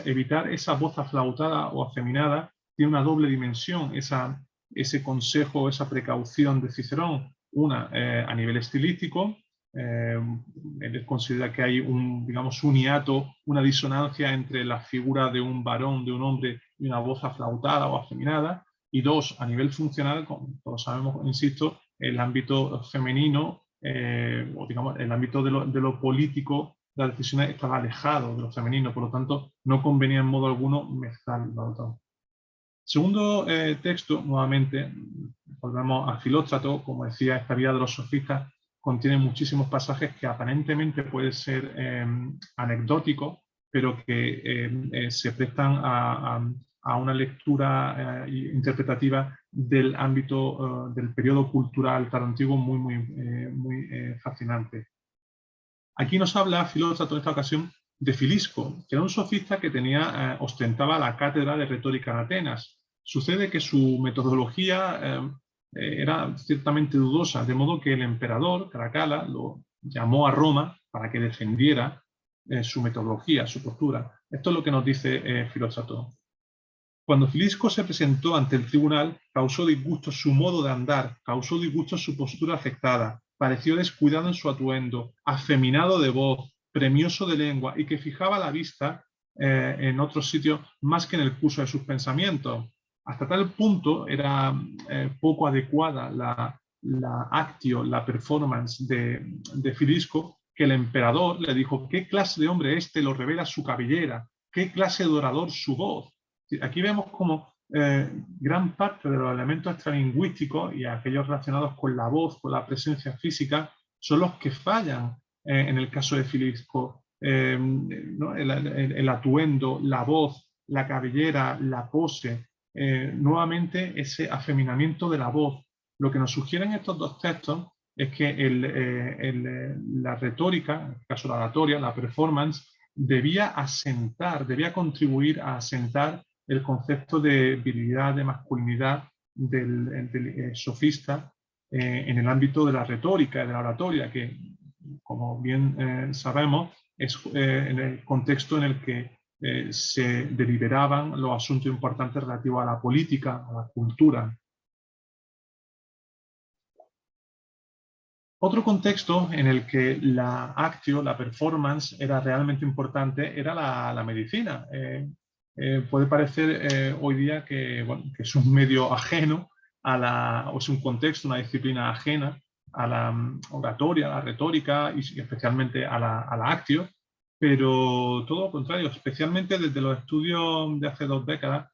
D: evitar esa voz aflautada o afeminada tiene una doble dimensión, ese consejo, esa precaución de Cicerón, una a nivel estilístico. Él considera que hay un hiato, una disonancia entre la figura de un varón, de un hombre, y una voz aflautada o afeminada, y 2, a nivel funcional, como todos sabemos, insisto, el ámbito femenino, o digamos, el ámbito de lo político, la decisión estaba alejado de lo femenino, por lo tanto, no convenía en modo alguno mezclar los dos. Segundo texto, nuevamente, volvemos a Filóstrato. Como decía, esta vida de los sofistas contiene muchísimos pasajes que aparentemente pueden ser anecdóticos, pero que se prestan a una lectura interpretativa del ámbito del periodo cultural tarantino muy fascinante. Aquí nos habla Filóstrato en esta ocasión de Filisco, que era un sofista que ostentaba la cátedra de retórica en Atenas. Sucede que su metodología era ciertamente dudosa, de modo que el emperador Caracalla lo llamó a Roma para que defendiera su metodología, su postura. Esto es lo que nos dice Filóstrato. Cuando Filisco se presentó ante el tribunal, causó disgusto su modo de andar, causó disgusto su postura afectada, pareció descuidado en su atuendo, afeminado de voz, premioso de lengua y que fijaba la vista en otros sitios más que en el curso de sus pensamientos. Hasta tal punto era poco adecuada la actio, la performance de Filisco, que el emperador le dijo: ¿qué clase de hombre este lo revela su cabellera? ¿Qué clase de orador su voz? Aquí vemos como gran parte de los elementos extralingüísticos y aquellos relacionados con la voz, con la presencia física, son los que fallan en el caso de Filisco. ¿No? El atuendo, la voz, la cabellera, la pose, nuevamente ese afeminamiento de la voz. Lo que nos sugieren estos 2 textos es que la retórica, en el caso de la oratoria, la performance, debía asentar, debía contribuir a asentar el concepto de virilidad, de masculinidad del sofista en el ámbito de la retórica, de la oratoria, que como bien sabemos, es en el contexto en el que se deliberaban los asuntos importantes relativos a la política, a la cultura. Otro contexto en el que la actio, la performance, era realmente importante era la medicina. Puede parecer hoy día que, bueno, que es un medio ajeno o es un contexto, una disciplina ajena a la oratoria, a la retórica y especialmente a la actio, pero todo lo contrario, especialmente desde los estudios de hace 2 décadas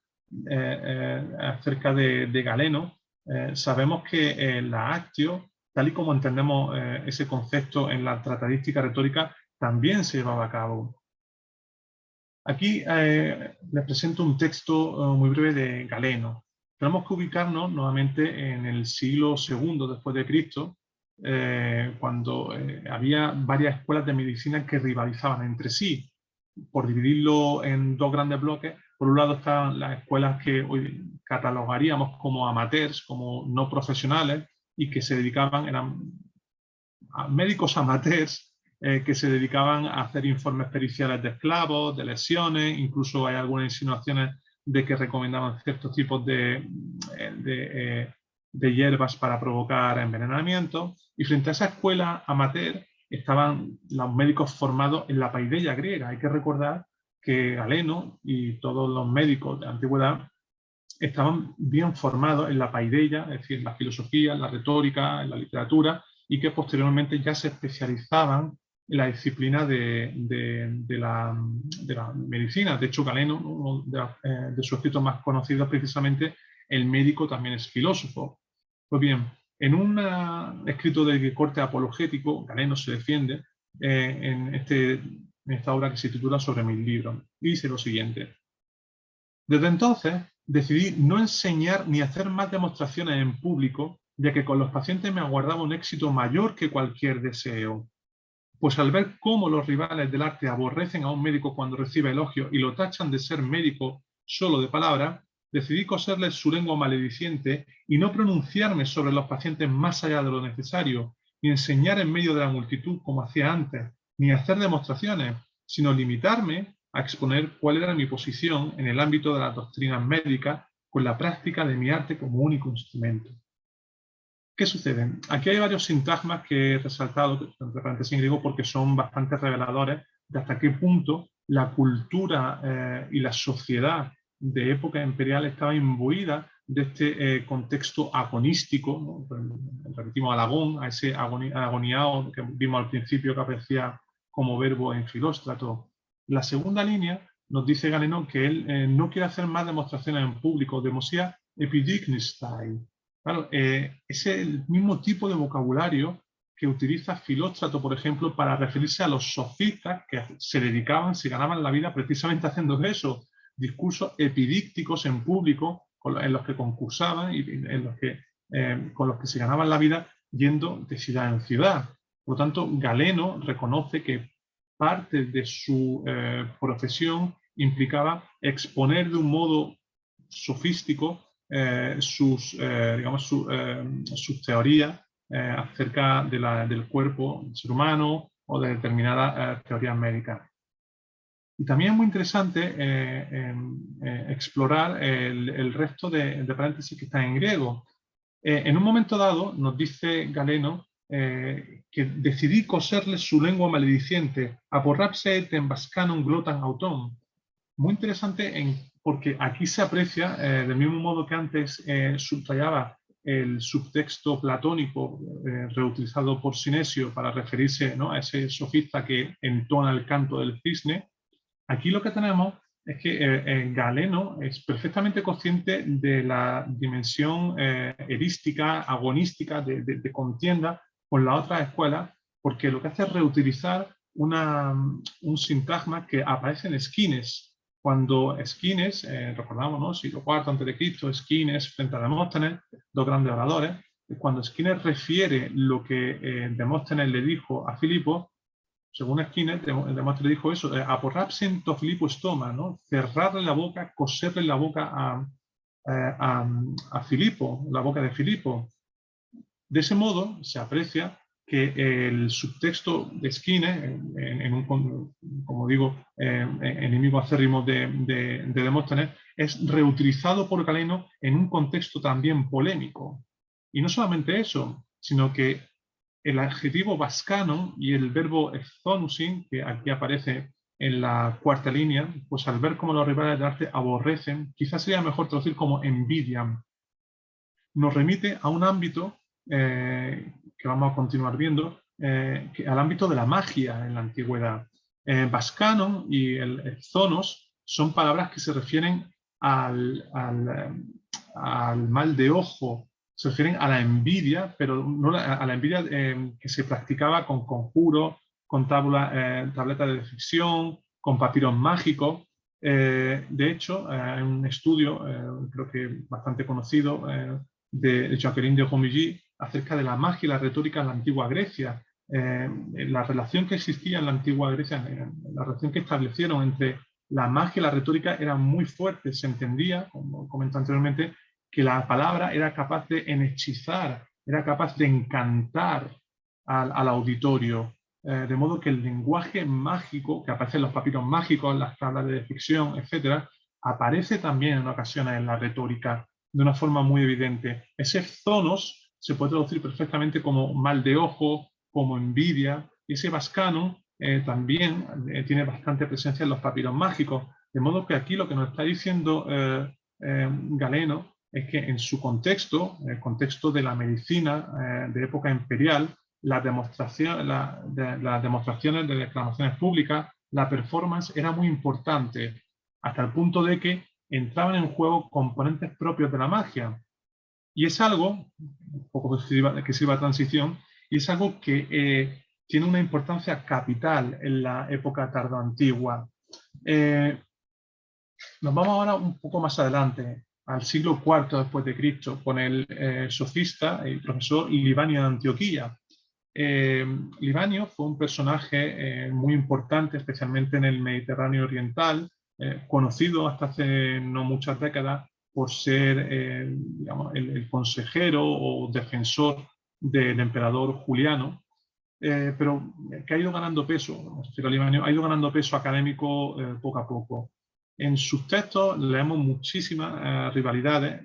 D: acerca de Galeno, sabemos que la actio, tal y como entendemos ese concepto en la tratadística retórica, también se llevaba a cabo. Aquí les presento un texto muy breve de Galeno. Tenemos que ubicarnos nuevamente en el siglo II después de Cristo, cuando había varias escuelas de medicina que rivalizaban entre sí. Por dividirlo en 2 grandes bloques, por un lado estaban las escuelas que hoy catalogaríamos como amateurs, como no profesionales, y que se dedicaban, eran médicos amateurs que se dedicaban a hacer informes periciales de esclavos, de lesiones, incluso hay algunas insinuaciones de que recomendaban ciertos tipos de hierbas para provocar envenenamiento. Y frente a esa escuela amateur estaban los médicos formados en la paideia griega. Hay que recordar que Galeno y todos los médicos de la antigüedad estaban bien formados en la paideia, es decir, en la filosofía, en la retórica, en la literatura, y que posteriormente ya se especializaban en la disciplina de la medicina. De hecho, Galeno, uno de sus escritos más conocidos, precisamente, el médico también es filósofo. Pues bien, en un escrito de corte apologético, Galeno se defiende en esta obra que se titula Sobre mis libros, y dice lo siguiente: desde entonces decidí no enseñar ni hacer más demostraciones en público, ya que con los pacientes me aguardaba un éxito mayor que cualquier deseo. Pues al ver cómo los rivales del arte aborrecen a un médico cuando recibe elogios y lo tachan de ser médico solo de palabra, decidí coserles su lengua malediciente y no pronunciarme sobre los pacientes más allá de lo necesario, ni enseñar en medio de la multitud como hacía antes, ni hacer demostraciones, sino limitarme a exponer cuál era mi posición en el ámbito de las doctrinas médicas con la práctica de mi arte como único instrumento. ¿Qué sucede? Aquí hay varios sintagmas que he resaltado, entre paréntesis en griego, porque son bastante reveladores de hasta qué punto la cultura y la sociedad de época imperial estaba imbuida de este contexto agonístico, ¿no? Repetimos alagón, a ese agoniao que vimos al principio que aparecía como verbo en Filóstrato. La segunda línea nos dice Galeno que él no quiere hacer más demostraciones en público, demosía epidignistai. Claro, es el mismo tipo de vocabulario que utiliza Filóstrato, por ejemplo, para referirse a los sofistas que se ganaban la vida precisamente haciendo eso, discursos epidícticos en público en los que concursaban y con los que se ganaban la vida yendo de ciudad en ciudad. Por lo tanto, Galeno reconoce que parte de su profesión implicaba exponer de un modo sofístico sus teorías acerca del cuerpo del ser humano o de determinadas teorías médicas. Y también es muy interesante explorar el resto de paréntesis que están en griego. En un momento dado nos dice Galeno que decidí coserle su lengua malediciente, aporrapse ten vascanum glotan auton. Muy interesante porque aquí se aprecia, del mismo modo que antes subrayaba el subtexto platónico reutilizado por Sinesio para referirse, ¿no?, a ese sofista que entona el canto del cisne. Aquí lo que tenemos es que Galeno es perfectamente consciente de la dimensión erística, agonística, de contienda con la otra escuela, porque lo que hace es reutilizar un sintagma que aparece en Esquines. Cuando Esquines, recordamos, ¿no?, siglo IV a.C., Esquines frente a Demóstenes, 2 grandes oradores, cuando Esquines refiere lo que Demóstenes le dijo a Filipo, según Esquines, Demóstenes le dijo eso, aporrapsen to Filipo estoma, ¿no?, cerrarle la boca, coserle la boca a Filipo, la boca de Filipo. De ese modo se aprecia que el subtexto de Skinner, como digo, enemigo acérrimo de Demóstenes, es reutilizado por Galeno en un contexto también polémico. Y no solamente eso, sino que el adjetivo vascano y el verbo ethnonusin, que aquí aparece en la cuarta línea, pues al ver cómo los rivales del arte aborrecen, quizás sería mejor traducir como envidian. Nos remite a un ámbito que vamos a continuar viendo, al ámbito de la magia en la antigüedad. Vascano y el zonos son palabras que se refieren al mal de ojo, se refieren a la envidia, pero no a la envidia que se practicaba con conjuros, con tabletas de ficción, con papiros mágicos. De hecho, hay un estudio, creo que bastante conocido, de Jacqueline de Romilly, acerca de la magia y la retórica en la antigua Grecia. La relación que existía en la antigua Grecia, la relación que establecieron entre la magia y la retórica era muy fuerte. Se entendía, como comenté anteriormente, que la palabra era capaz de enhechizar, era capaz de encantar al auditorio. De modo que el lenguaje mágico, que aparece en los papiros mágicos, en las tablas de ficción, etc., aparece también en ocasiones en la retórica de una forma muy evidente. Ese zonos se puede traducir perfectamente como mal de ojo, como envidia, y ese vascano también tiene bastante presencia en los papiros mágicos. De modo que aquí lo que nos está diciendo Galeno es que en su contexto, el contexto de la medicina de época imperial, las demostraciones de declamaciones públicas, la performance era muy importante, hasta el punto de que entraban en juego componentes propios de la magia. Y es algo, un poco que sirva de transición, y es algo que tiene una importancia capital en la época tardoantigua. Nos vamos ahora un poco más adelante, al siglo IV después de Cristo, con el sofista y profesor Libanio de Antioquía. Libanio fue un personaje muy importante, especialmente en el Mediterráneo oriental, conocido hasta hace no muchas décadas por ser digamos, el consejero o defensor del emperador Juliano, pero que ha ido ganando peso, Libanio ha ido ganando peso académico poco a poco. En sus textos leemos muchísimas rivalidades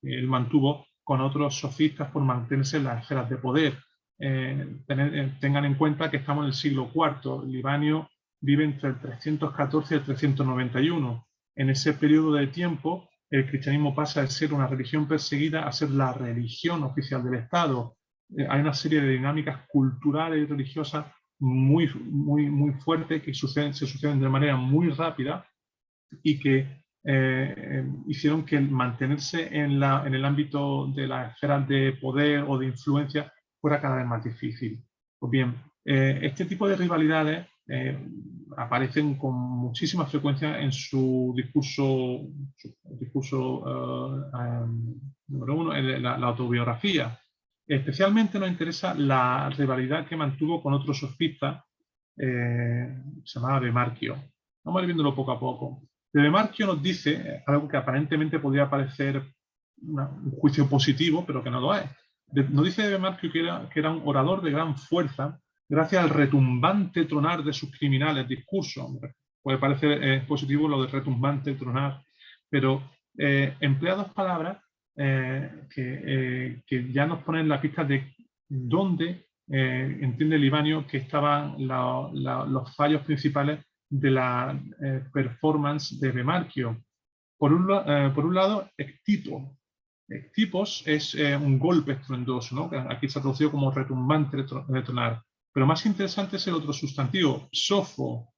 D: que él mantuvo con otros sofistas por mantenerse en las esferas de poder. Tengan en cuenta que estamos en el siglo IV. Libanio vive entre el 314 y el 391. En ese periodo de tiempo, el cristianismo pasa de ser una religión perseguida a ser la religión oficial del Estado. Hay una serie de dinámicas culturales y religiosas muy fuertes que se suceden de manera muy rápida y que hicieron que mantenerse en el ámbito de las esferas de poder o de influencia fuera cada vez más difícil. Pues bien, este tipo de rivalidades aparecen con muchísima frecuencia en su discurso número uno, en la autobiografía. Especialmente nos interesa la rivalidad que mantuvo con otro sofista, se llamaba Demarquio. Vamos a ir viéndolo poco a poco. De Demarquio nos dice algo que aparentemente podría parecer un juicio positivo, pero que no lo es. Nos dice de Demarquio que era un orador de gran fuerza gracias al retumbante tronar de sus criminales discursos. Puede parecer positivo lo de retumbante tronar, pero emplea dos palabras que ya nos ponen la pista de dónde entiende Libanio que estaban los fallos principales de la performance de Demarquio. Por un lado, ectipo. Ectipos es un golpe estruendoso, ¿no? Que aquí se ha traducido como retumbante de tronar. Pero más interesante es el otro sustantivo, psofo.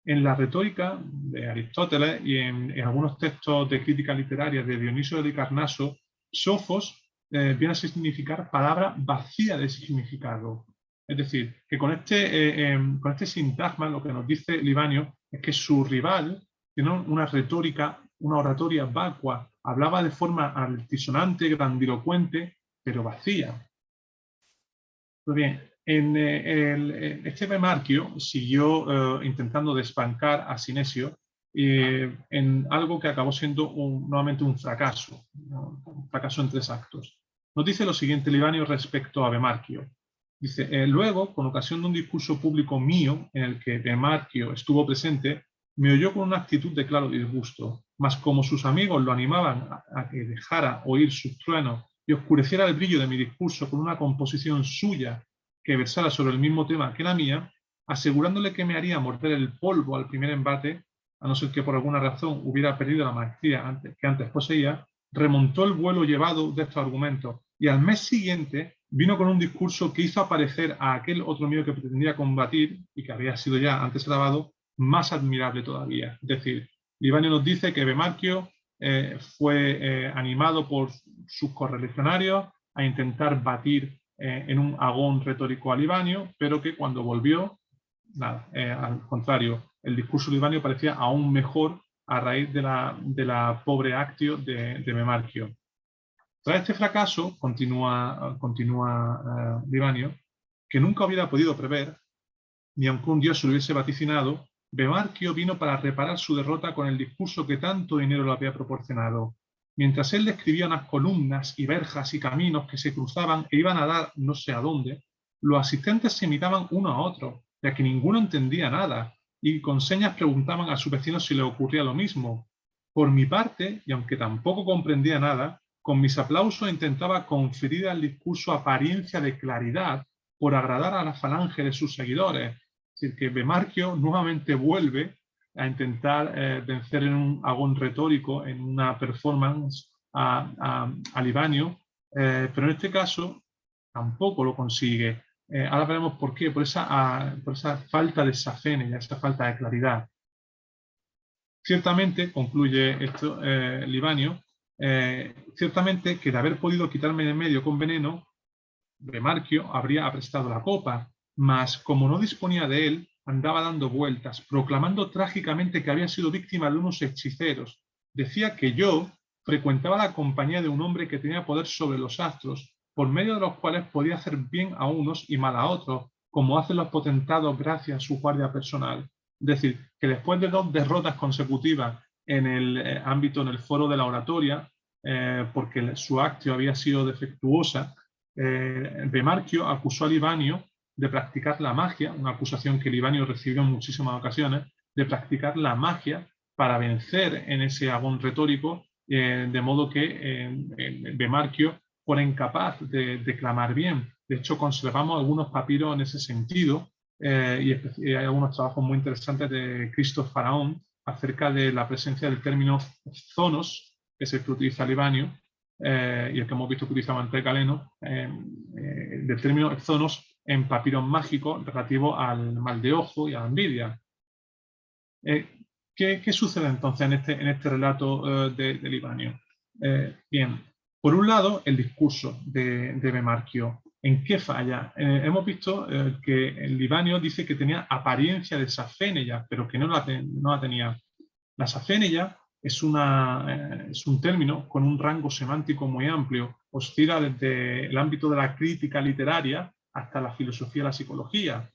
D: En la retórica de Aristóteles y en algunos textos de crítica literaria de Dionisio de Carnaso, sofos viene a significar palabra vacía de significado. Es decir, que con este sintagma lo que nos dice Libanio es que su rival tiene una retórica, una oratoria vacua, hablaba de forma altisonante, grandilocuente, pero vacía. Pues bien, este Demarquio siguió intentando desbancar a Sinesio en algo que acabó siendo nuevamente un fracaso, ¿no? Un fracaso en 3 actos. Nos dice lo siguiente Libanio respecto a Demarquio. Dice, luego, con ocasión de un discurso público mío, en el que Bemarquio estuvo presente, me oyó con una actitud de claro disgusto, mas como sus amigos lo animaban a que dejara oír sus truenos y oscureciera el brillo de mi discurso con una composición suya que versara sobre el mismo tema que la mía, asegurándole que me haría morder el polvo al primer embate, a no ser que por alguna razón hubiera perdido la maestría que antes poseía, remontó el vuelo llevado de estos argumentos y al mes siguiente vino con un discurso que hizo aparecer a aquel otro mío que pretendía combatir y que había sido ya antes grabado más admirable todavía. Es decir, Livanio nos dice que Bemarquio fue animado por sus correligionarios a intentar batir en un agón retórico a Livanio, pero que cuando volvió, nada, al contrario, el discurso de Livanio parecía aún mejor a raíz de la pobre actio de Bemarquio. Tras este fracaso, continúa Livanio, que nunca hubiera podido prever, ni aunque un dios se lo hubiese vaticinado, Bemarquio vino para reparar su derrota con el discurso que tanto dinero le había proporcionado. Mientras él describía unas columnas y verjas y caminos que se cruzaban e iban a dar no sé a dónde, los asistentes se imitaban uno a otro, ya que ninguno entendía nada, y con señas preguntaban a sus vecinos si le ocurría lo mismo. Por mi parte, y aunque tampoco comprendía nada, con mis aplausos intentaba conferir al discurso apariencia de claridad por agradar a la falange de sus seguidores. Es decir, que Bemarquio nuevamente vuelve a intentar vencer en un agón retórico, en una performance a Livanio, pero en este caso tampoco lo consigue. Ahora veremos por qué, por esa falta de safenia, esa falta de claridad. Ciertamente, concluye esto Livanio, ciertamente que de haber podido quitarme de en medio con veneno, Bemarquio habría aprestado la copa, mas como no disponía de él, andaba dando vueltas, proclamando trágicamente que había sido víctima de unos hechiceros. Decía que yo frecuentaba la compañía de un hombre que tenía poder sobre los astros, por medio de los cuales podía hacer bien a unos y mal a otros, como hacen los potentados gracias a su guardia personal. Es decir, que después de 2 derrotas consecutivas en el ámbito, en el foro de la oratoria, porque su actio había sido defectuosa, Bemarquio acusó a Livanio de practicar la magia, una acusación que Livanio recibió en muchísimas ocasiones, de practicar la magia para vencer en ese agón retórico, de modo que Bemarquio fuera incapaz de declamar bien. De hecho, conservamos algunos papiros en ese sentido, y hay algunos trabajos muy interesantes de Christoph Faraón acerca de la presencia del término zonos, que es el que utiliza Livanio, y el que hemos visto que utiliza Mantel Galeno, del término zonos en papiros mágicos relativo al mal de ojo y a la envidia. ¿Qué sucede entonces en este relato de Livanio? Bien, por un lado, el discurso de Bemarquio. ¿En qué falla? Hemos visto que Livanio dice que tenía apariencia de saféneia, pero que no la tenía. La saféneia es un término con un rango semántico muy amplio, oscila desde el ámbito de la crítica literaria hasta la filosofía y la psicología.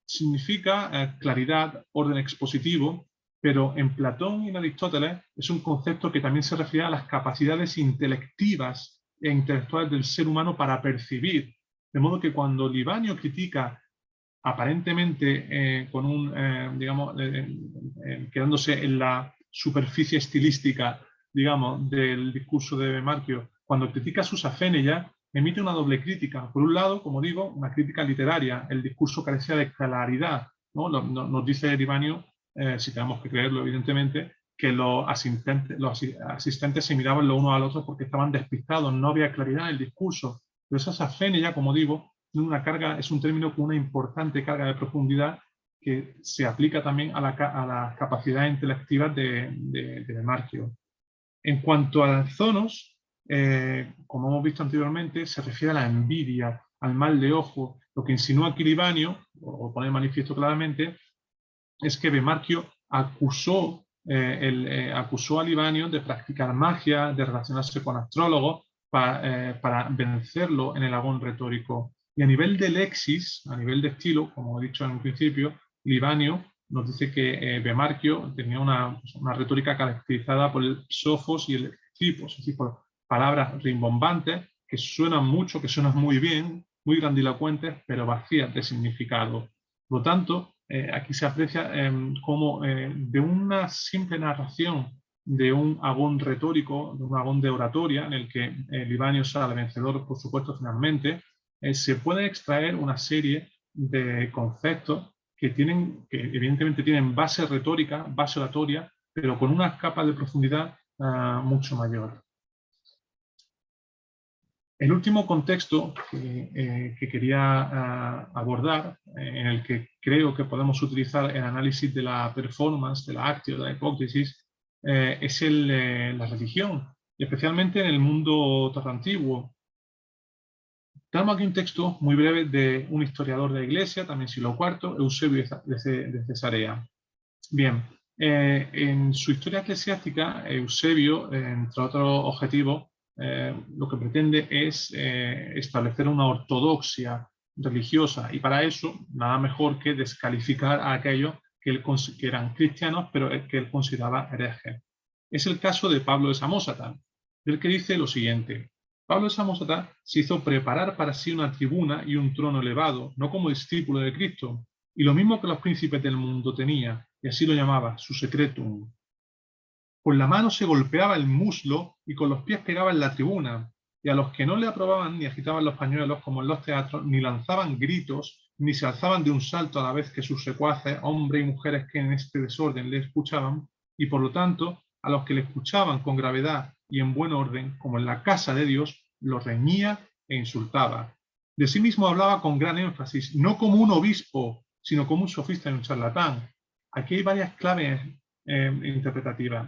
D: Significa claridad, orden expositivo, pero en Platón y en Aristóteles es un concepto que también se refiere a las capacidades intelectivas e intelectuales del ser humano para percibir. De modo que cuando Livanio critica aparentemente con digamos, quedándose en la superficie estilística, digamos, del discurso de Bemarquio, cuando critica su saféneia, emite una doble crítica. Por un lado, como digo, una crítica literaria, el discurso carecía de claridad, ¿no? Nos dice Livanio, si tenemos que creerlo evidentemente, que los asistentes se miraban los unos a los otros porque estaban despistados, no había claridad en el discurso. Pero esa saféneia, como digo, una carga, es un término con una importante carga de profundidad que se aplica también a las capacidades intelectivas de Bemarquio. En cuanto a zonos, como hemos visto anteriormente, se refiere a la envidia, al mal de ojo. Lo que insinúa aquí Livanio, o pone de manifiesto claramente, es que Bemarquio acusó a Livanio de practicar magia, de relacionarse con astrólogos para vencerlo en el agón retórico. Y a nivel de lexis, a nivel de estilo, como he dicho en un principio, Livanio nos dice que Bemarquio tenía una retórica caracterizada por el psofos y el tripos, es decir, por palabras rimbombantes que suenan mucho, que suenan muy bien, muy grandilocuentes, pero vacías de significado. Por lo tanto, aquí se aprecia cómo de una simple narración de un agón retórico, de un agón de oratoria, en el que Libanio sale vencedor, por supuesto, finalmente, se puede extraer una serie de conceptos que evidentemente tienen base retórica, base oratoria, pero con unas capas de profundidad mucho mayor. El último contexto que quería abordar, en el que creo que podemos utilizar el análisis de la performance, de la actio, de la hipócrisis, es la religión, especialmente en el mundo tardoantiguo. Tenemos aquí un texto muy breve de un historiador de la Iglesia, también siglo IV, Eusebio de Cesarea. Bien, en su historia eclesiástica, Eusebio, entre otros objetivos, lo que pretende es establecer una ortodoxia religiosa, y para eso nada mejor que descalificar a aquellos que eran cristianos pero que él consideraba herejes. Es el caso de Pablo de Samosata, del que dice lo siguiente: Pablo de Samosata se hizo preparar para sí una tribuna y un trono elevado, no como discípulo de Cristo, y lo mismo que los príncipes del mundo tenía, y así lo llamaba, su secretum. Con la mano se golpeaba el muslo y con los pies pegaba en la tribuna, y a los que no le aprobaban ni agitaban los pañuelos como en los teatros, ni lanzaban gritos, ni se alzaban de un salto a la vez que sus secuaces, hombres y mujeres que en este desorden le escuchaban, y por lo tanto, a los que le escuchaban con gravedad y en buen orden, como en la casa de Dios, los reñía e insultaba. De sí mismo hablaba con gran énfasis, no como un obispo, sino como un sofista y un charlatán. Aquí hay varias claves interpretativas.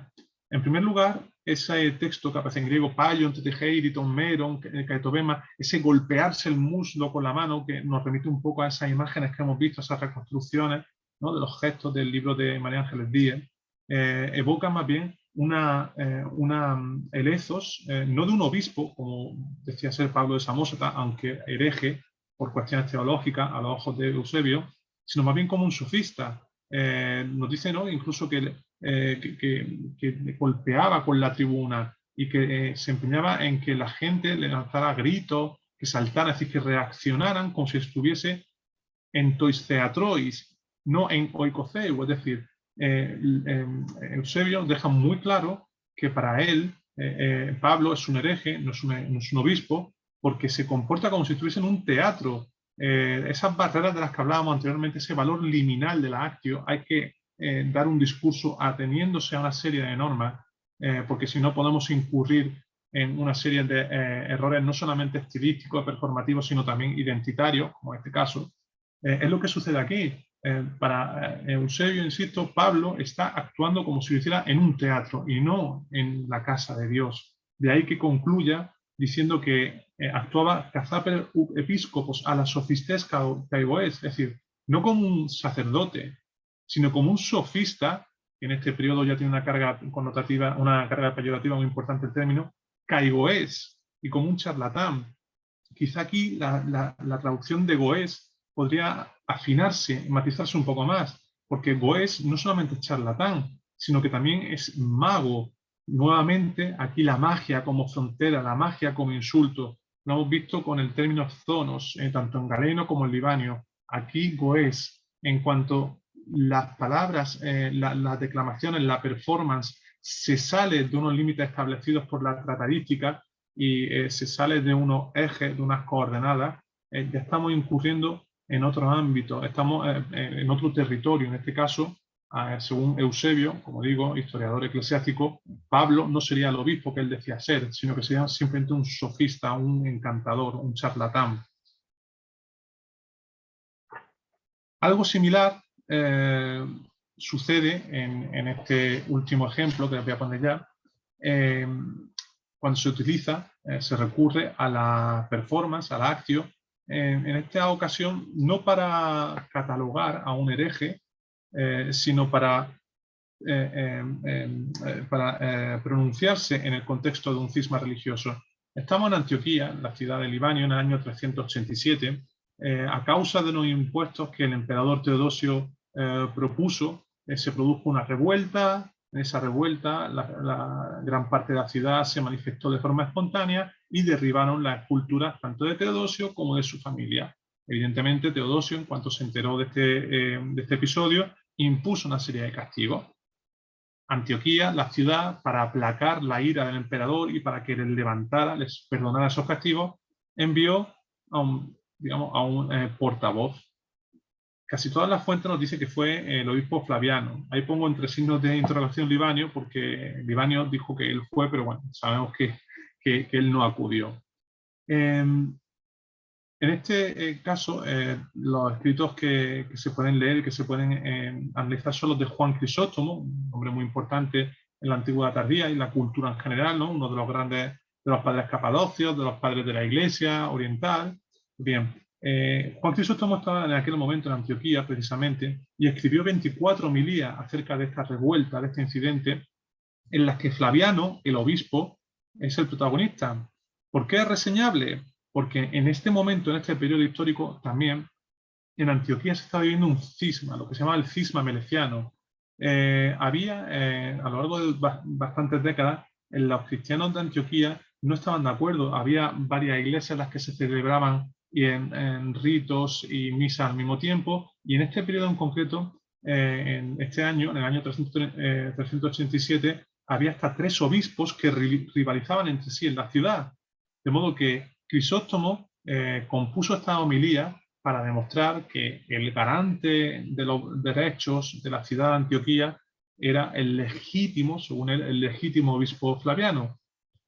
D: En primer lugar, ese texto que aparece en griego, paion, tetegeiriton, meron, kaetobema, ese golpearse el muslo con la mano, que nos remite un poco a esas imágenes que hemos visto, esas reconstrucciones, ¿no?, de los gestos del libro de María Ángeles Díez, evocan más bien el ethos, no de un obispo, como decía ser Pablo de Samosata, aunque hereje por cuestiones teológicas a los ojos de Eusebio, sino más bien como un sofista. Nos dice, ¿no?, incluso que golpeaba con la tribuna y que se empeñaba en que la gente le lanzara gritos, que saltaran, es decir, que reaccionaran como si estuviese en tois theatrois, no en oikoceu. Es decir, Eusebio deja muy claro que para él Pablo es un hereje, no es un obispo, porque se comporta como si estuviese en un teatro. Esas barreras de las que hablábamos anteriormente, ese valor liminal de la actio, hay que dar un discurso ateniéndose a una serie de normas, porque si no podemos incurrir en una serie de errores no solamente estilísticos, performativos, sino también identitarios, como en este caso. Es lo que sucede aquí. Para Eusebio, insisto, Pablo está actuando como si lo hiciera en un teatro y no en la casa de Dios. De ahí que concluya diciendo que actuaba cazaper episcopos a la sofistes caigoes, es decir, no como un sacerdote, sino como un sofista, que en este periodo ya tiene una carga connotativa, una carga peyorativa muy importante el término, caigoes, y como un charlatán. Quizá aquí la traducción de goes podría afinarse, matizarse un poco más, porque goes no solamente es charlatán, sino que también es mago. Nuevamente, aquí la magia como frontera, la magia como insulto, lo hemos visto con el término zonos, tanto en galeno como en libanio. Aquí goes, en cuanto las palabras, las declamaciones, la performance, se sale de unos límites establecidos por la tratadística y se sale de unos ejes, de unas coordenadas, ya estamos incurriendo en otro ámbito, estamos en otro territorio. En este caso, según Eusebio, como digo, historiador eclesiástico, Pablo no sería el obispo que él decía ser, sino que sería simplemente un sofista, un encantador, un charlatán. Algo similar sucede en este último ejemplo que les voy a poner ya, cuando se utiliza, se recurre a la performance, a la actio, en esta ocasión no para catalogar a un hereje, sino para pronunciarse en el contexto de un cisma religioso. Estamos en Antioquía, la ciudad de Libanio, en el año 387, a causa de los impuestos que el emperador Teodosio propuso, se produjo una revuelta. En esa revuelta, la gran parte de la ciudad se manifestó de forma espontánea y derribaron las culturas tanto de Teodosio como de su familia. Evidentemente, Teodosio, en cuanto se enteró de este episodio, impuso una serie de castigos. Antioquía, la ciudad, para aplacar la ira del emperador y para que les perdonara esos castigos, envió a un portavoz. Casi todas las fuentes nos dicen que fue el obispo Flaviano. Ahí pongo entre signos de interrogación Libanio, porque Libanio dijo que él fue, pero bueno, sabemos que él no acudió. En este caso, los escritos que se pueden leer y que se pueden analizar son los de Juan Crisóstomo, un hombre muy importante en la antigüedad tardía y la cultura en general, ¿no? Uno de los grandes, de los padres capadocios, de los padres de la Iglesia oriental. Bien, Juan Crisóstomo estaba en aquel momento en Antioquía, precisamente, y escribió 24 homilías acerca de esta revuelta, de este incidente, en las que Flaviano, el obispo, es el protagonista. ¿Por qué es reseñable? Porque en este momento, en este periodo histórico, también en Antioquía se estaba viviendo un cisma, lo que se llama el cisma meleciano. A lo largo de bastantes décadas, los cristianos de Antioquía no estaban de acuerdo. Había varias iglesias en las que se celebraban en ritos y misas al mismo tiempo, y en este periodo en concreto, en este año, en el año 387, había hasta 3 obispos que rivalizaban entre sí en la ciudad. De modo que Crisóstomo compuso esta homilía para demostrar que el garante de los derechos de la ciudad de Antioquía era el legítimo, según él, el legítimo obispo Flaviano.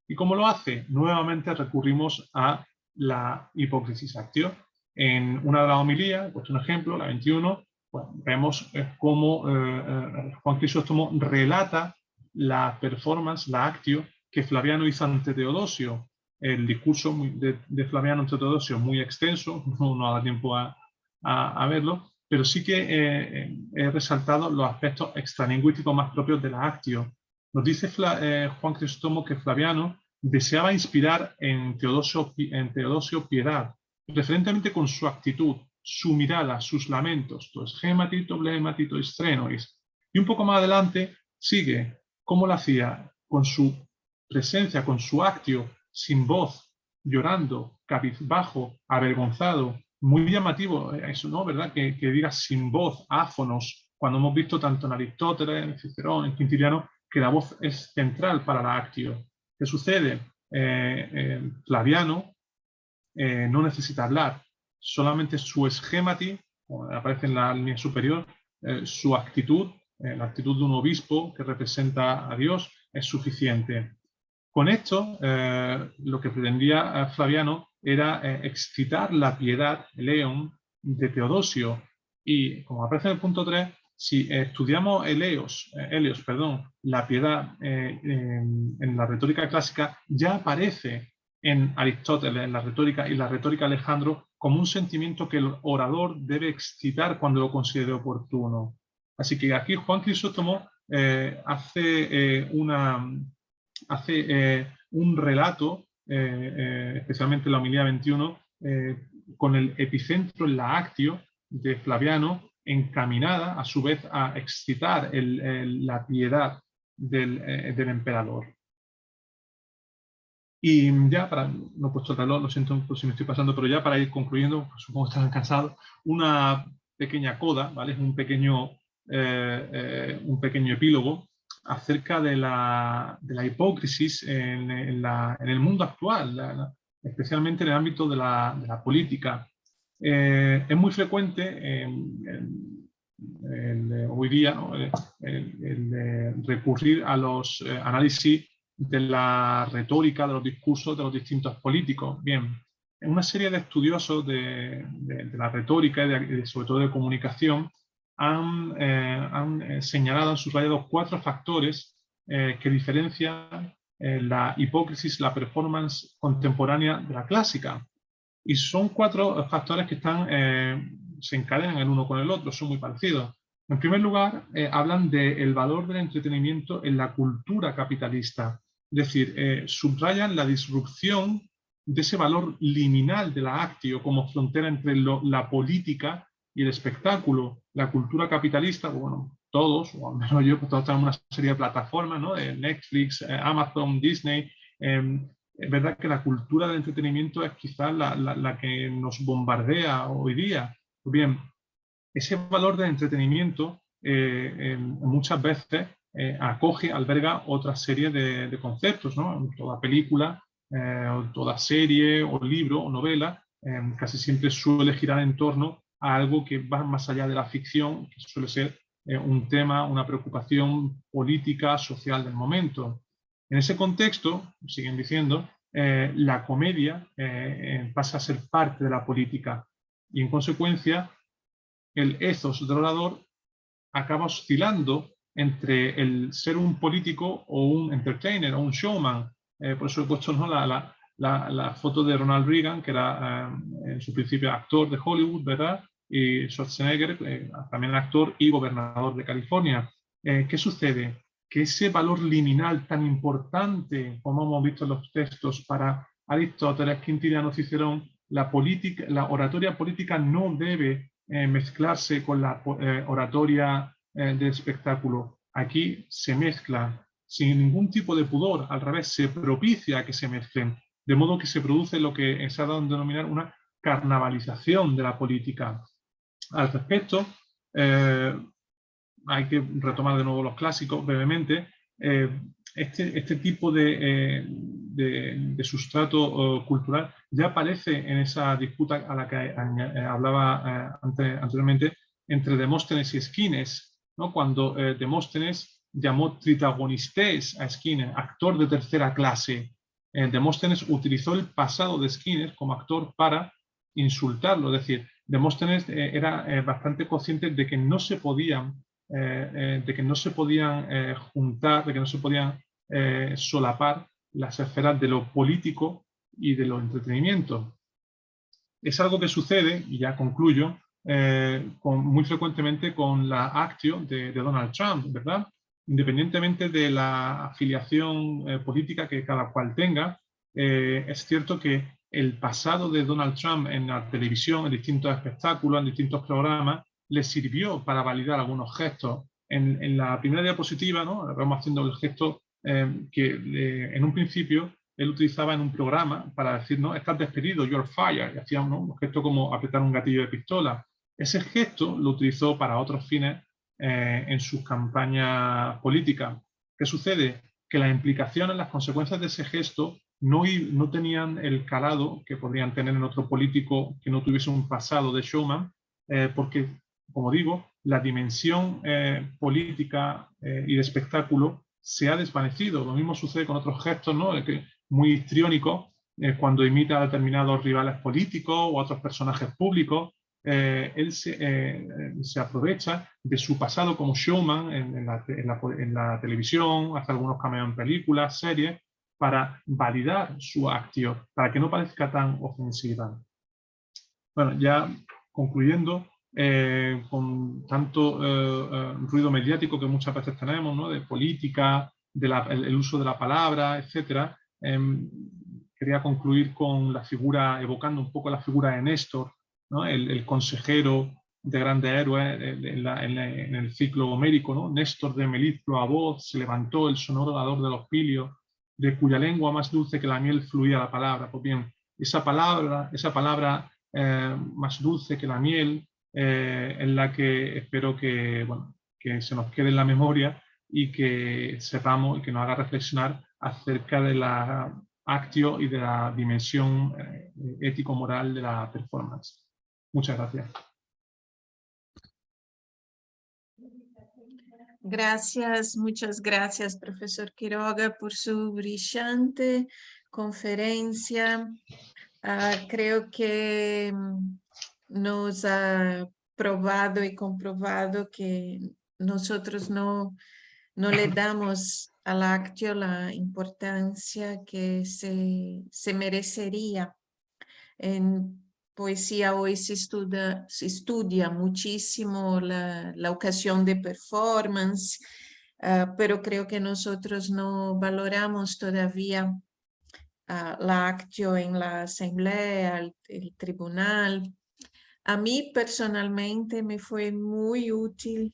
D: ¿Y cómo lo hace? Nuevamente recurrimos a la hipócrisis actio. En una de las homilías, he puesto un ejemplo, la 21, pues, vemos cómo Juan Crisóstomo relata la performance, la actio, que Flaviano hizo ante Teodosio. El discurso de Flaviano ante Teodosio es muy extenso, no da tiempo a verlo, pero sí que he resaltado los aspectos extralingüísticos más propios de la actio. Nos dice Juan Crisóstomo que Flaviano deseaba inspirar en Teodosio piedad, preferentemente con su actitud, su mirada, sus lamentos, to schemati, to blemati, to strenois. Y un poco más adelante sigue cómo lo hacía con su presencia, con su actio, sin voz, llorando, cabizbajo, avergonzado. Muy llamativo eso, ¿no? ¿Verdad? Que diga sin voz, áfonos, cuando hemos visto tanto en Aristóteles, en Cicerón, en Quintiliano, que la voz es central para la actio. ¿Qué sucede? Flaviano no necesita hablar, solamente su schemati, como aparece en la línea superior, su actitud, la actitud de un obispo que representa a Dios, es suficiente. Con esto, lo que pretendía Flaviano era excitar la piedad, el eon, de Teodosio. Y como aparece en el punto 3, si estudiamos Helios, la piedad en la retórica clásica, ya aparece en Aristóteles, en la retórica y la retórica Alejandro, como un sentimiento que el orador debe excitar cuando lo considere oportuno. Así que aquí Juan Crisóstomo hace un relato, especialmente la homilía 21, con el epicentro en la actio de Flaviano, encaminada a su vez a excitar la piedad del emperador. Y ya, no he puesto el reloj, lo siento por si me estoy pasando, pero ya para ir concluyendo, pues supongo que están cansados, una pequeña coda, ¿vale? Es un pequeño epílogo acerca de la hipócrisis en el mundo actual, especialmente en el ámbito de la política. Es muy frecuente hoy día, ¿no? el recurrir a los análisis de la retórica, de los discursos de los distintos políticos. Bien, una serie de estudiosos de la retórica y sobre todo de comunicación han señalado, han subrayado 4 factores que diferencian la hipócrisis, la performance contemporánea de la clásica. Y son 4 factores que se encadenan el uno con el otro, son muy parecidos. En primer lugar, hablan del valor del entretenimiento en la cultura capitalista. Es decir, subrayan la disrupción de ese valor liminal de la actio como frontera entre la política y el espectáculo. La cultura capitalista, bueno, todos, o al menos yo, pues todos tenemos una serie de plataformas, ¿no? Netflix, Amazon, Disney, Es verdad que la cultura del entretenimiento es quizás la que nos bombardea hoy día. Pues bien, ese valor del entretenimiento muchas veces acoge, alberga otra serie de conceptos, ¿no? Toda película, o toda serie, o libro, o novela, casi siempre suele girar en torno a algo que va más allá de la ficción, que suele ser un tema, una preocupación política, social del momento. En ese contexto, siguen diciendo, la comedia pasa a ser parte de la política y en consecuencia el ethos del orador acaba oscilando entre el ser un político o un entertainer o un showman. Por eso he puesto, ¿no?, la foto de Ronald Reagan, que era en su principio actor de Hollywood, ¿verdad? Y Schwarzenegger, también actor y gobernador de California. ¿Qué sucede? Que ese valor liminal tan importante, como hemos visto en los textos, para Aristóteles, Quintiliano, Cicerón, la oratoria política no debe mezclarse con la oratoria de espectáculo. Aquí se mezcla sin ningún tipo de pudor, al revés, se propicia que se mezclen, de modo que se produce lo que se ha dado a denominar una carnavalización de la política. Al respecto, hay que retomar de nuevo los clásicos brevemente. Este tipo de sustrato cultural ya aparece en esa disputa a la que hablaba anteriormente entre Demóstenes y Esquines, ¿no? Cuando Demóstenes llamó tritagonistes a Esquines, actor de tercera clase. Demóstenes utilizó el pasado de Esquines como actor para insultarlo, es decir, Demóstenes era bastante consciente de que no se podían juntar, de que no se podían solapar las esferas de lo político y de lo entretenimiento. Es algo que sucede, y ya concluyo, muy frecuentemente con la actio de Donald Trump, ¿verdad? Independientemente de la afiliación política que cada cual tenga, es cierto que el pasado de Donald Trump en la televisión, en distintos espectáculos, en distintos programas, le sirvió para validar algunos gestos. En la primera diapositiva, ¿no?, vamos haciendo el gesto que en un principio él utilizaba en un programa para decir, no, estás despedido, you're fired, y hacía un gesto como apretar un gatillo de pistola. Ese gesto lo utilizó para otros fines en sus campañas políticas. ¿Qué sucede? Que las implicaciones, las consecuencias de ese gesto no tenían el calado que podrían tener en otro político que no tuviese un pasado de showman, porque, como digo, la dimensión política y de espectáculo se ha desvanecido. Lo mismo sucede con otros gestos, ¿no?, muy histriónicos, cuando imita a determinados rivales políticos o a otros personajes públicos. Él se aprovecha de su pasado como showman en la televisión, hace algunos cameos en películas, series, para validar su actio, para que no parezca tan ofensiva. Bueno, ya concluyendo, con tanto ruido mediático que muchas veces tenemos, ¿no?, de política, el uso de la palabra, etc., quería concluir con la figura, evocando un poco la figura de Néstor, ¿no?, el consejero de grandes héroes en el ciclo homérico, ¿no? Néstor de meliflua voz se levantó el sonoro dador de los pilios, de cuya lengua más dulce que la miel fluía la palabra. Pues bien, esa palabra más dulce que la miel, en la que espero que, bueno, que se nos quede en la memoria y que sepamos y que nos haga reflexionar acerca de la actio y de la dimensión ético-moral de la performance. Muchas gracias.
A: Gracias, muchas gracias, profesor Quiroga, por su brillante conferencia. Creo que nos ha probado y comprobado que nosotros no le damos al actio la importancia que se merecería. En poesía hoy se estudia muchísimo la ocasión de performance, pero creo que nosotros no valoramos todavía la actio en la asamblea, el tribunal. A mí personalmente me fue muy útil,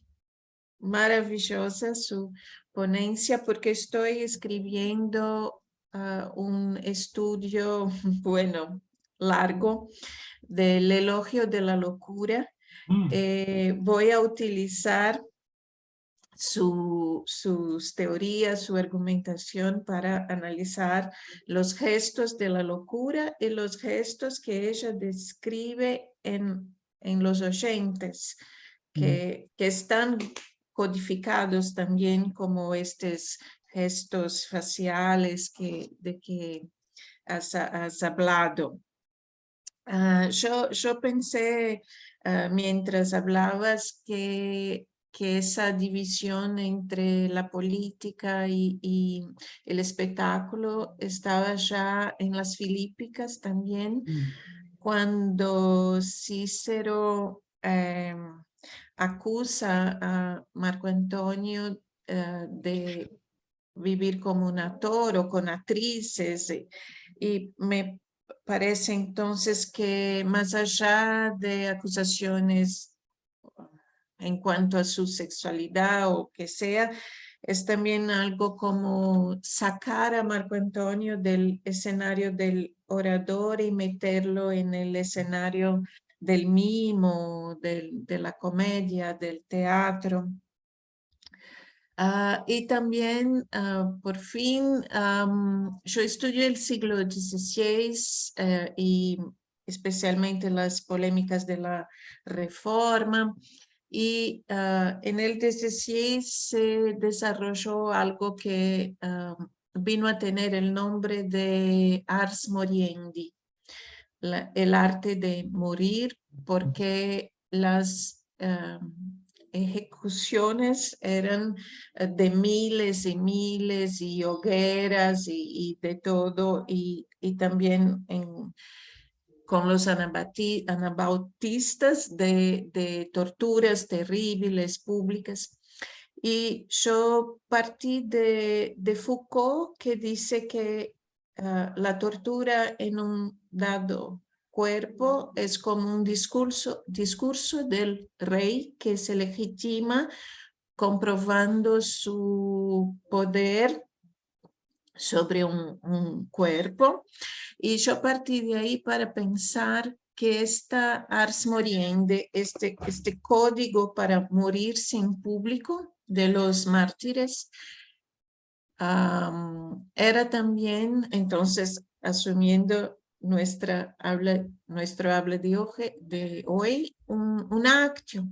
A: maravillosa su ponencia, porque estoy escribiendo un estudio, bueno, largo, del elogio de la locura. Voy a utilizar sus teorías, su argumentación para analizar los gestos de la locura y los gestos que ella describe en los oyentes, que están codificados también como estos gestos faciales de que has hablado. Yo pensé mientras hablabas que esa división entre la política y el espectáculo estaba ya en las Filípicas también, cuando Cícero acusa a Marco Antonio de vivir como un actor o con actrices, y me parece entonces que más allá de acusaciones en cuanto a su sexualidad o que sea, es también algo como sacar a Marco Antonio del escenario del orador y meterlo en el escenario del mimo, de la comedia, del teatro. Y también, por fin, yo estudio el siglo XVI y especialmente las polémicas de la Reforma. Y en el XVI se desarrolló algo que vino a tener el nombre de ars moriendi, el arte de morir, porque las ejecuciones eran de miles y miles y hogueras y de todo, y también con los anabautistas de torturas terribles públicas. Y yo partí de Foucault, que dice que la tortura en un dado cuerpo es como un discurso del rey que se legitima comprobando su poder sobre un cuerpo. Y yo partí de ahí para pensar que esta ars moriendi, este código para morirse en público de los mártires, era también, entonces, asumiendo nuestro habla de hoy, un acto.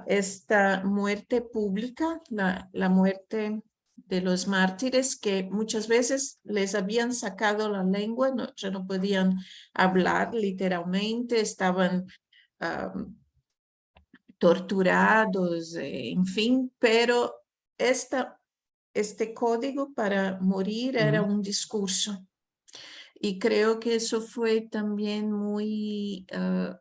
A: Esta muerte pública, la muerte de los mártires, que muchas veces les habían sacado la lengua, ya no podían hablar literalmente, estaban torturados, en fin, pero este código para morir era un discurso. Y creo que eso fue también muy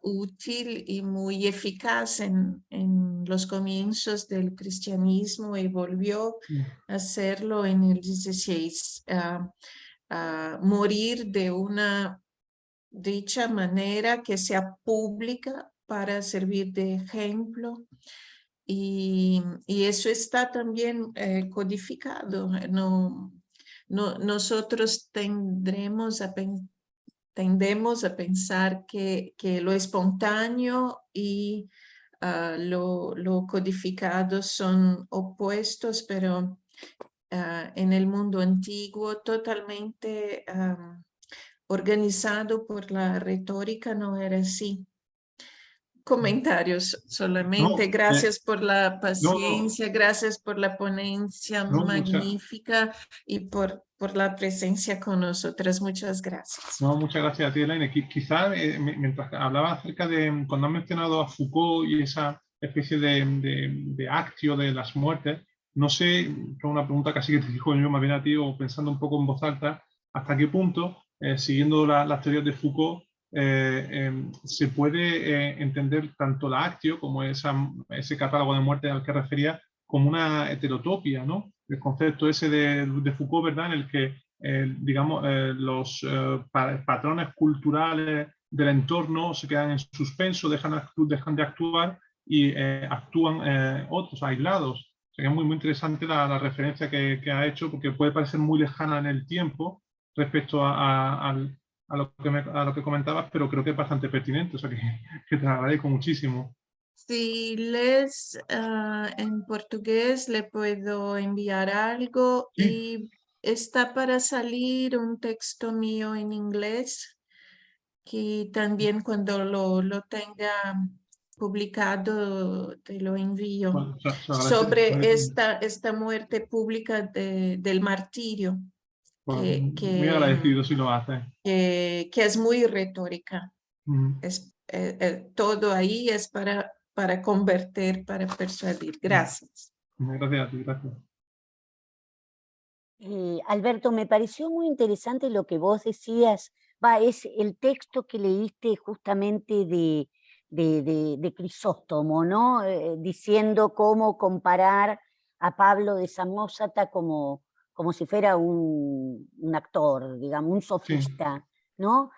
A: útil y muy eficaz en los comienzos del cristianismo, y volvió a hacerlo en el XVI. Morir de una dicha manera que sea pública para servir de ejemplo. Y eso está también codificado. Nosotros tendemos a pensar que lo espontáneo y lo codificado son opuestos, pero en el mundo antiguo totalmente organizado por la retórica no era así. Comentarios solamente.
D: No,
A: Gracias por la
D: no,
A: paciencia, gracias por la ponencia
D: no,
A: magnífica y por la presencia con nosotras. Muchas gracias.
D: no, muchas gracias a ti, Elaine. Quizás mientras hablaba acerca de, cuando has mencionado a Foucault y esa especie de actio de las muertes, no sé, es una pregunta casi que te digo yo más bien a ti, o pensando un poco en voz alta, hasta qué punto, siguiendo las teorías de Foucault, se puede entender tanto la actio como ese catálogo de muertes al que refería como una heterotopia, ¿no? El concepto ese de Foucault, ¿verdad? En el que digamos, los patrones culturales del entorno se quedan en suspenso, dejan de actuar y actúan otros aislados. O sea, que es muy, muy interesante la referencia que ha hecho, porque puede parecer muy lejana en el tiempo respecto a lo que comentabas, pero creo que es bastante pertinente, o sea, que te agradezco muchísimo.
A: Si lees en portugués, le puedo enviar algo
D: Sí,
A: y está para salir un texto mío en inglés que también cuando lo tenga publicado te lo envío
D: bueno, se
A: sobre
D: agradece,
A: esta muerte pública del martirio
D: pues,
A: que,
D: muy agradecido si lo haces.
A: que es muy retórica.
D: Mm,
A: Todo ahí es para convertir, para persuadir. Gracias.
D: gracias a ti, gracias.
B: Alberto, me pareció muy interesante lo que vos decías, es el texto que leíste justamente de Crisóstomo, ¿no? Diciendo cómo comparar a Pablo de Samosata como si fuera un actor, digamos, un
D: Sí,
B: sofista, ¿no?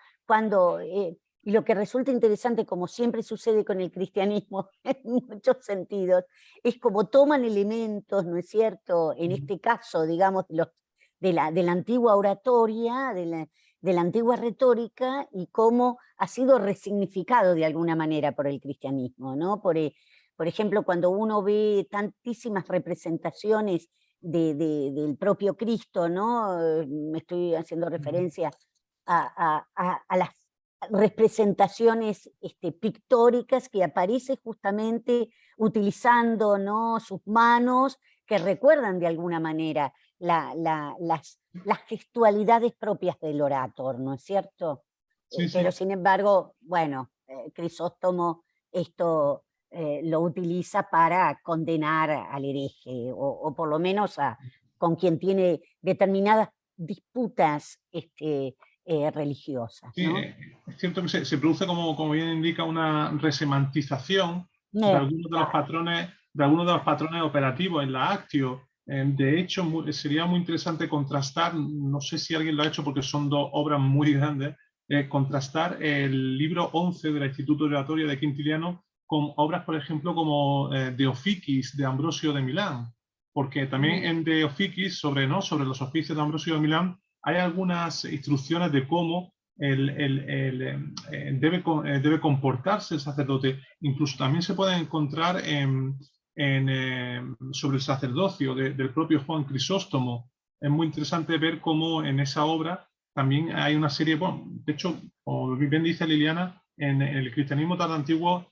B: Y lo que resulta interesante, como siempre sucede con el cristianismo en muchos sentidos, es como toman elementos, ¿no es cierto? En este caso, digamos, de la antigua oratoria, de la antigua retórica, y cómo ha sido resignificado de alguna manera por el cristianismo, ¿no? Por ejemplo, cuando uno ve tantísimas representaciones del propio Cristo, ¿no? Me estoy haciendo referencia a las representaciones pictóricas que aparece justamente utilizando, ¿no?, sus manos, que recuerdan de alguna manera las gestualidades propias del orador, ¿no es cierto?
D: sí,
B: Pero
D: sí.
B: sin embargo, bueno, Crisóstomo esto lo utiliza para condenar al hereje, o por lo menos con quien tiene determinadas disputas religiosas,
D: Sí,
B: ¿no?
D: es cierto que se produce, como bien indica, una resemantización
B: Claro.
D: de algunos de los patrones operativos en la Actio. De hecho, sería muy interesante contrastar, no sé si alguien lo ha hecho porque son dos obras muy grandes, contrastar el libro 11 del Instituto de Oratoria de Quintiliano con obras, por ejemplo, como De Officis de Ambrosio de Milán, porque también en De Officis, sobre los oficios de Ambrosio de Milán, hay algunas instrucciones de cómo debe comportarse el sacerdote. Incluso también se puede encontrar sobre el sacerdocio del propio Juan Crisóstomo. Es muy interesante ver cómo en esa obra también hay una serie, bueno, de hecho, como bien dice Liliana, en el cristianismo tan antiguo,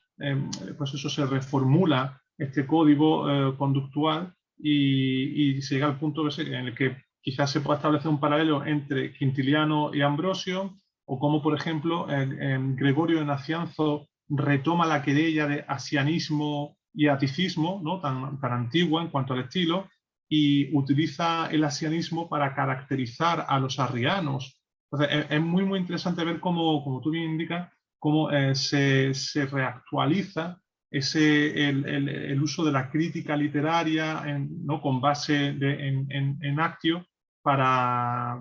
D: pues eso se reformula este código conductual y se llega al punto en el que quizás se pueda establecer un paralelo entre Quintiliano y Ambrosio, o como, por ejemplo, Gregorio de Nacianzo retoma la querella de asianismo y aticismo, ¿no?, tan antigua en cuanto al estilo, y utiliza el asianismo para caracterizar a los arrianos. Entonces, es muy, muy interesante ver cómo, como tú bien indicas, cómo se reactualiza el uso de la crítica literaria, ¿no?, con base en Actio, para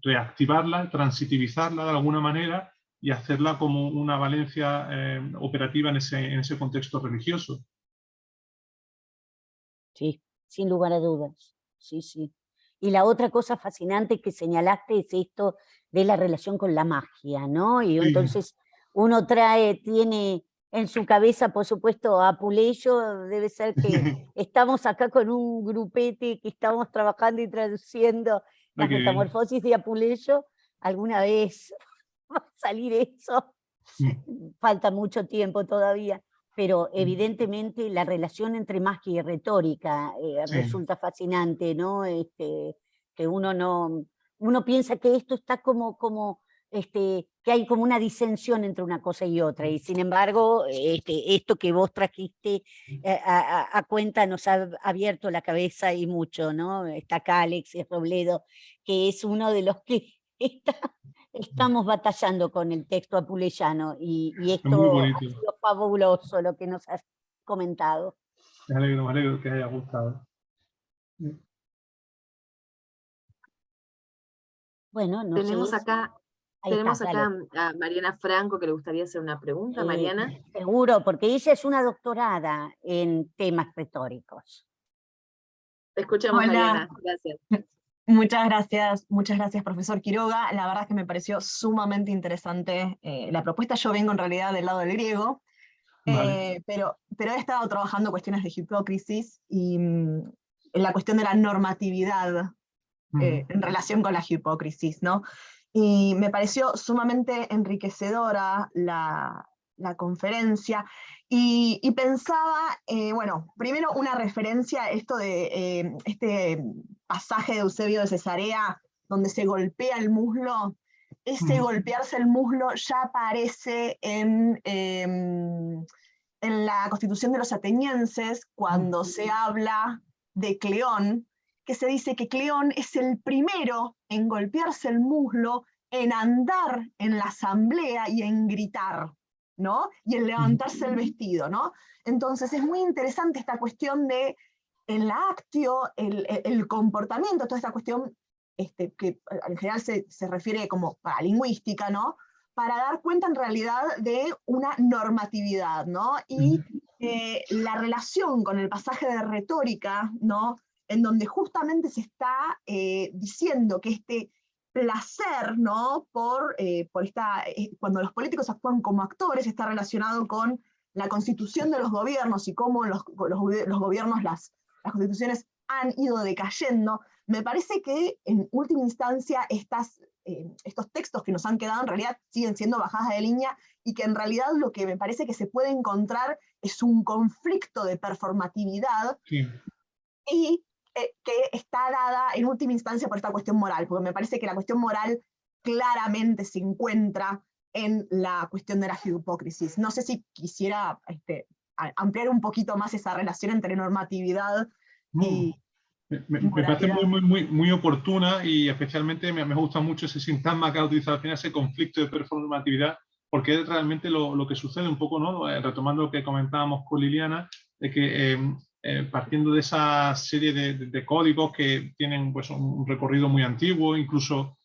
D: reactivarla, transitivizarla de alguna manera y hacerla como una valencia operativa en ese contexto religioso.
B: Sí, sin lugar a dudas. Sí, sí. Y la otra cosa fascinante que señalaste es esto de la relación con la magia, ¿no? Y
D: Sí,
B: entonces uno tiene en su cabeza, por supuesto, a Puleyo. Debe ser que estamos acá con un grupete que estamos trabajando y traduciendo
D: ah,
B: las
D: qué bien.
B: Metamorfosis de Apuleyo. ¿Alguna vez va a salir eso? Falta mucho tiempo todavía, pero evidentemente la relación entre magia y retórica
D: Sí,
B: resulta fascinante, ¿no? Que uno piensa que esto está que hay como una disensión entre una cosa y otra, y sin embargo, esto que vos trajiste a cuenta nos ha abierto la cabeza y mucho, ¿no? Está acá Alexis Robledo, que es uno de los que estamos batallando con el texto apuleyano, y
D: es muy
B: esto ha
D: bonito.
B: sido fabuloso lo que nos has comentado.
D: Me alegro que haya gustado.
B: Bueno, no sé.
C: Tenemos acá
B: Ahí
C: Tenemos
B: está,
C: acá
B: dale.
C: a Mariana Franco que le gustaría hacer una pregunta. Mariana.
B: Seguro, porque ella es una doctorada en temas retóricos.
C: Te escuchamos,
E: Hola.
C: Mariana. Gracias.
E: Muchas gracias, profesor Quiroga. La verdad es que me pareció sumamente interesante la propuesta. Yo vengo en realidad del lado del griego,
D: Vale.
E: pero he estado trabajando cuestiones de hipócrisis y en la cuestión de la normatividad en relación con la hipócrisis, ¿no? Y me pareció sumamente enriquecedora la conferencia y pensaba, bueno, primero una referencia a esto de este pasaje de Eusebio de Cesarea donde se golpea el muslo. Ese golpearse el muslo ya aparece en la Constitución de los Atenienses, cuando se habla de Cleón, que se dice que Cleón es el primero en golpearse el muslo, en andar en la asamblea y en gritar, ¿no? Y en levantarse el vestido, ¿no? Entonces es muy interesante esta cuestión de, en la actio, el comportamiento, toda esta cuestión que en general se refiere como paralingüística, ¿no? Para dar cuenta en realidad de una normatividad, ¿no? Y la relación con el pasaje de retórica, ¿no? En donde justamente se está diciendo que este placer, ¿no? Por cuando los políticos actúan como actores, está relacionado con la constitución de los gobiernos y cómo los gobiernos, las constituciones han ido decayendo. Me parece que en última instancia estos textos que nos han quedado en realidad siguen siendo bajadas de línea y que en realidad lo que me parece que se puede encontrar es un conflicto de performatividad y que está dada en última instancia por esta cuestión moral, porque me parece que la cuestión moral claramente se encuentra en la cuestión de la hipócrisis. No sé si quisiera ampliar un poquito más esa relación entre normatividad y
D: me parece muy oportuna y especialmente me gusta mucho ese sintagma que ha utilizado al final, ese conflicto de performatividad, porque es realmente lo que sucede un poco, ¿no? Retomando lo que comentábamos con Liliana, de que partiendo de esa serie de códigos que tienen pues, un recorrido muy antiguo, incluso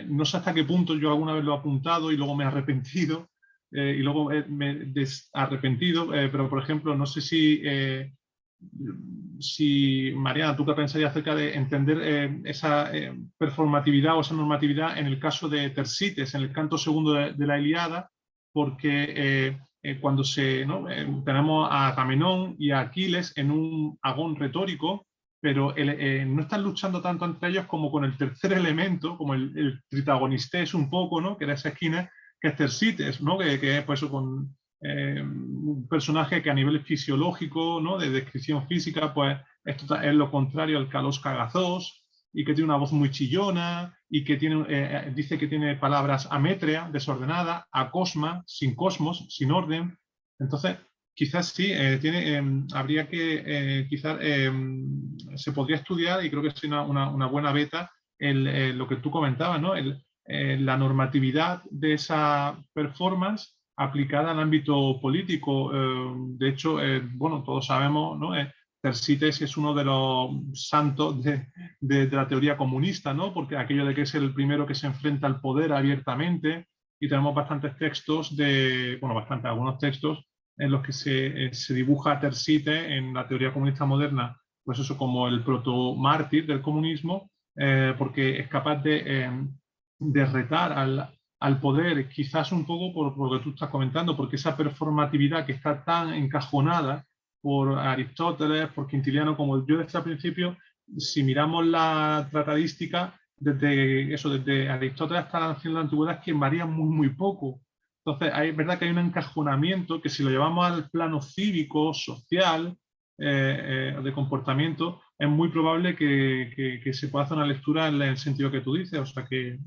D: no sé hasta qué punto yo alguna vez lo he apuntado y luego me he arrepentido, y luego me he desarrepentido, pero por ejemplo, no sé si Mariana, ¿tú qué pensarías acerca de entender esa performatividad o esa normatividad en el caso de Tersites, en el canto segundo de la Ilíada? Porque cuando tenemos a Agamenón y a Aquiles en un agón retórico, pero no están luchando tanto entre ellos como con el tercer elemento, como el tritagonistés un poco, ¿no? Que era esa esquina, que es Tersites, ¿no? Que es pues, con un personaje que a nivel fisiológico, ¿no? De descripción física, pues esto es lo contrario al Kalos Kagazos, y que tiene una voz muy chillona, y que dice que tiene palabras amétrea, desordenada, acosma, sin cosmos, sin orden. Entonces, quizás sí, habría que, quizás se podría estudiar, y creo que es una buena beta, lo que tú comentabas, ¿no? La normatividad de esa performance aplicada al ámbito político. De hecho, bueno, todos sabemos, ¿no? Tersites es uno de los santos de la teoría comunista, ¿no? Porque aquello de que es el primero que se enfrenta al poder abiertamente, y tenemos bastantes textos algunos textos en los que se dibuja a Tersites en la teoría comunista moderna, pues eso como el protomártir del comunismo, porque es capaz de retar al poder, quizás un poco por lo que tú estás comentando, porque esa performatividad que está tan encajonada por Aristóteles, por Quintiliano, como yo decía al principio, si miramos la tratadística, desde Aristóteles hasta la Ciencia de la Antigüedad, que varía muy poco. Entonces, es verdad que hay un encajonamiento que si lo llevamos al plano cívico, social, de comportamiento, es muy probable que se pueda hacer una lectura en el sentido que tú dices. O sea que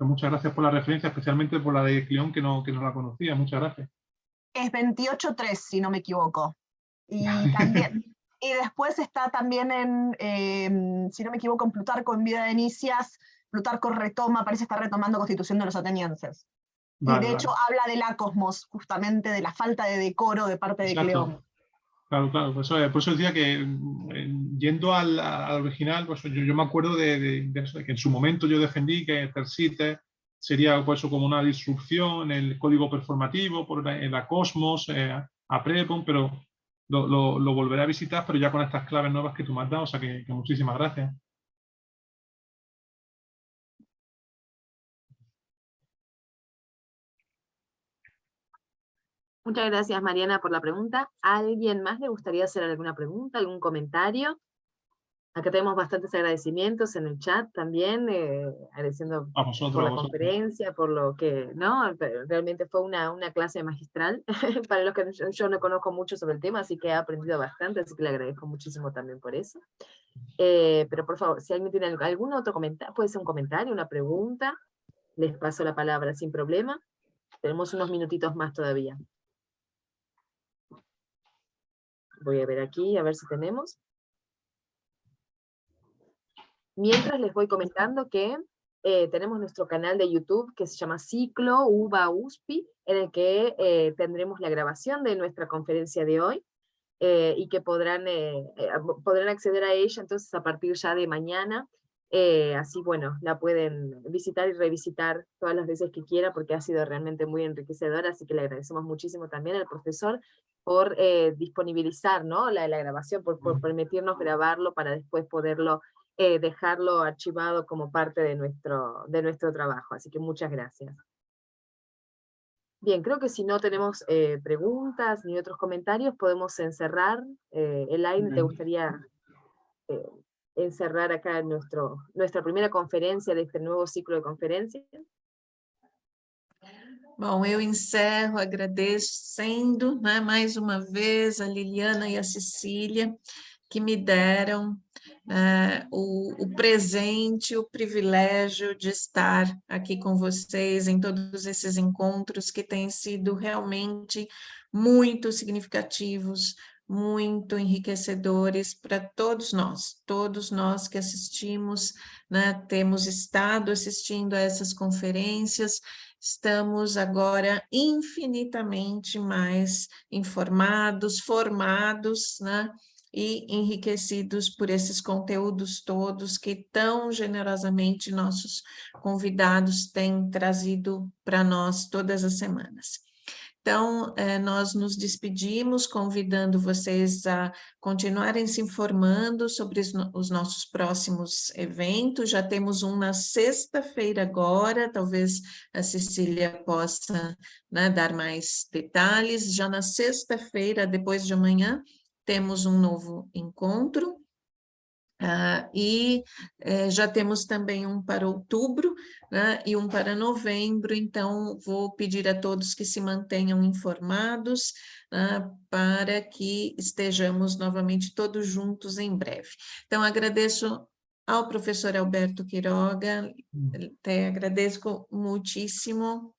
D: muchas gracias por la referencia, especialmente por la de Cleón, que no la conocía. Muchas gracias.
E: Es 28.3, si no me equivoco. Y también, y después está también si no me equivoco, en Plutarco, en Vida de Nicias. Plutarco parece estar retomando Constitución de los Atenienses.
D: Vale,
E: y de hecho habla del acosmos, justamente de la falta de decoro de parte de Cleón.
D: Claro, por eso decía que yendo al original, pues yo me acuerdo de eso, de que en su momento yo defendí que Tersites sería pues, como una disrupción en el código performativo, en la Cosmos, a Prepon, pero lo volveré a visitar, pero ya con estas claves nuevas que tú me has dado, o sea que muchísimas gracias.
C: Muchas gracias, Mariana, por la pregunta. ¿A alguien más le gustaría hacer alguna pregunta, algún comentario? Acá tenemos bastantes agradecimientos en el chat también, agradeciendo
D: A vosotros,
C: por la
D: a vosotros.
C: conferencia, por lo que, ¿no? Realmente fue una clase magistral, para los que yo no conozco mucho sobre el tema, así que he aprendido bastante, así que le agradezco muchísimo también por eso. Pero por favor, si alguien tiene algún otro comentario, puede ser un comentario, una pregunta, les paso la palabra sin problema. Tenemos unos minutitos más todavía. Voy a ver aquí, a ver si tenemos. Mientras les voy comentando que tenemos nuestro canal de YouTube que se llama Ciclo UBA USPI, en el que tendremos la grabación de nuestra conferencia de hoy, y que podrán acceder a ella entonces a partir ya de mañana. Así, bueno, la pueden visitar y revisitar todas las veces que quiera, porque ha sido realmente muy enriquecedora, así que le agradecemos muchísimo también al profesor por disponibilizar, ¿no? la grabación, por permitirnos grabarlo para después poderlo dejarlo archivado como parte de nuestro trabajo. Así que muchas gracias. Bien, creo que si no tenemos preguntas ni otros comentarios, podemos encerrar. Elaine, ¿te gustaría encerrar acá nuestra primera conferencia de este nuevo ciclo de conferencias?
A: Bom, eu encerro agradecendo, né, mais uma vez a Liliana e a Cecília, que me deram o presente, o privilégio de estar aqui com vocês em todos esses encontros que têm sido realmente muito significativos, muito enriquecedores para todos nós que assistimos, né, temos estado assistindo a essas conferências, estamos agora infinitamente mais informados, formados, né, e enriquecidos por esses conteúdos todos que tão generosamente nossos convidados têm trazido para nós todas as semanas. Então, nós nos despedimos, convidando vocês a continuarem se informando sobre os nossos próximos eventos. Já temos um na sexta-feira agora, talvez a Cecília possa, né, dar mais detalhes. Já na sexta-feira, depois de amanhã, temos um novo encontro. Já temos também um para outubro, né, e um para novembro, então vou pedir a todos que se mantenham informados, para que estejamos novamente todos juntos em breve. Então, agradeço ao professor Alberto Quiroga, te agradeço muitíssimo.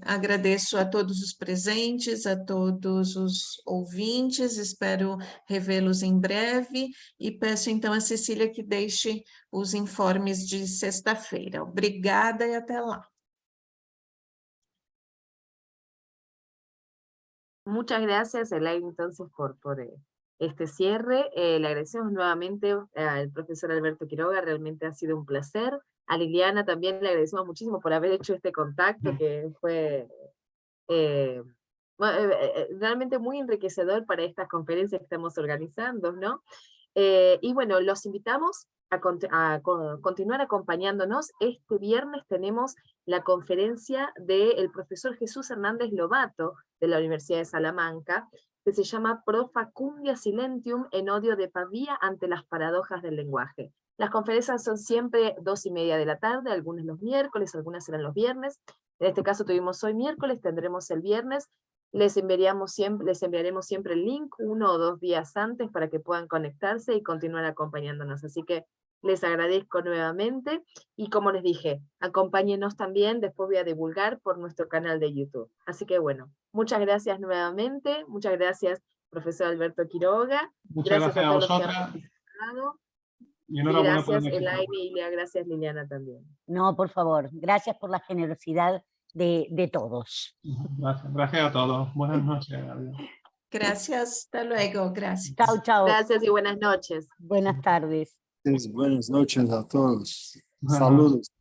A: Agradeço a todos os presentes, a todos os ouvintes, espero revê-los em breve e peço então a Cecília que deixe os informes de sexta-feira. Obrigada e até lá.
C: Muchas gracias, Elaine, entonces, por este cierre. Le agradecemos nuevamente al profesor Alberto Quiroga, realmente ha sido un placer. A Liliana también le agradecemos muchísimo por haber hecho este contacto, que fue realmente muy enriquecedor para estas conferencias que estamos organizando, ¿no? Y bueno, los invitamos a continuar acompañándonos. Este viernes tenemos la conferencia del profesor Jesús Hernández Lobato, de la Universidad de Salamanca, que se llama Pro Facundia Silentium en odio de Pavía ante las paradojas del lenguaje. Las conferencias son siempre 2:30 de la tarde, algunas los miércoles, algunas serán los viernes. En este caso tuvimos hoy miércoles, tendremos el viernes. Les enviaremos siempre el link 1 o 2 días antes para que puedan conectarse y continuar acompañándonos. Así que les agradezco nuevamente y como les dije, acompáñenos también, después voy a divulgar por nuestro canal de YouTube. Así que bueno, muchas gracias nuevamente, muchas gracias profesor Alberto Quiroga.
D: Muchas gracias a
C: todos
D: vosotras.
C: los que han participado.
D: Y enhorabuena por
C: gracias
D: el
C: Elaine y gracias Liliana también.
B: No, por favor, gracias por la generosidad de todos.
D: Gracias a todos. Buenas noches. Adiós.
A: Gracias, hasta luego, gracias.
B: Chao, chao.
C: Gracias y buenas noches.
B: Buenas tardes.
F: Buenas noches a todos.
D: Buenas
F: Saludos.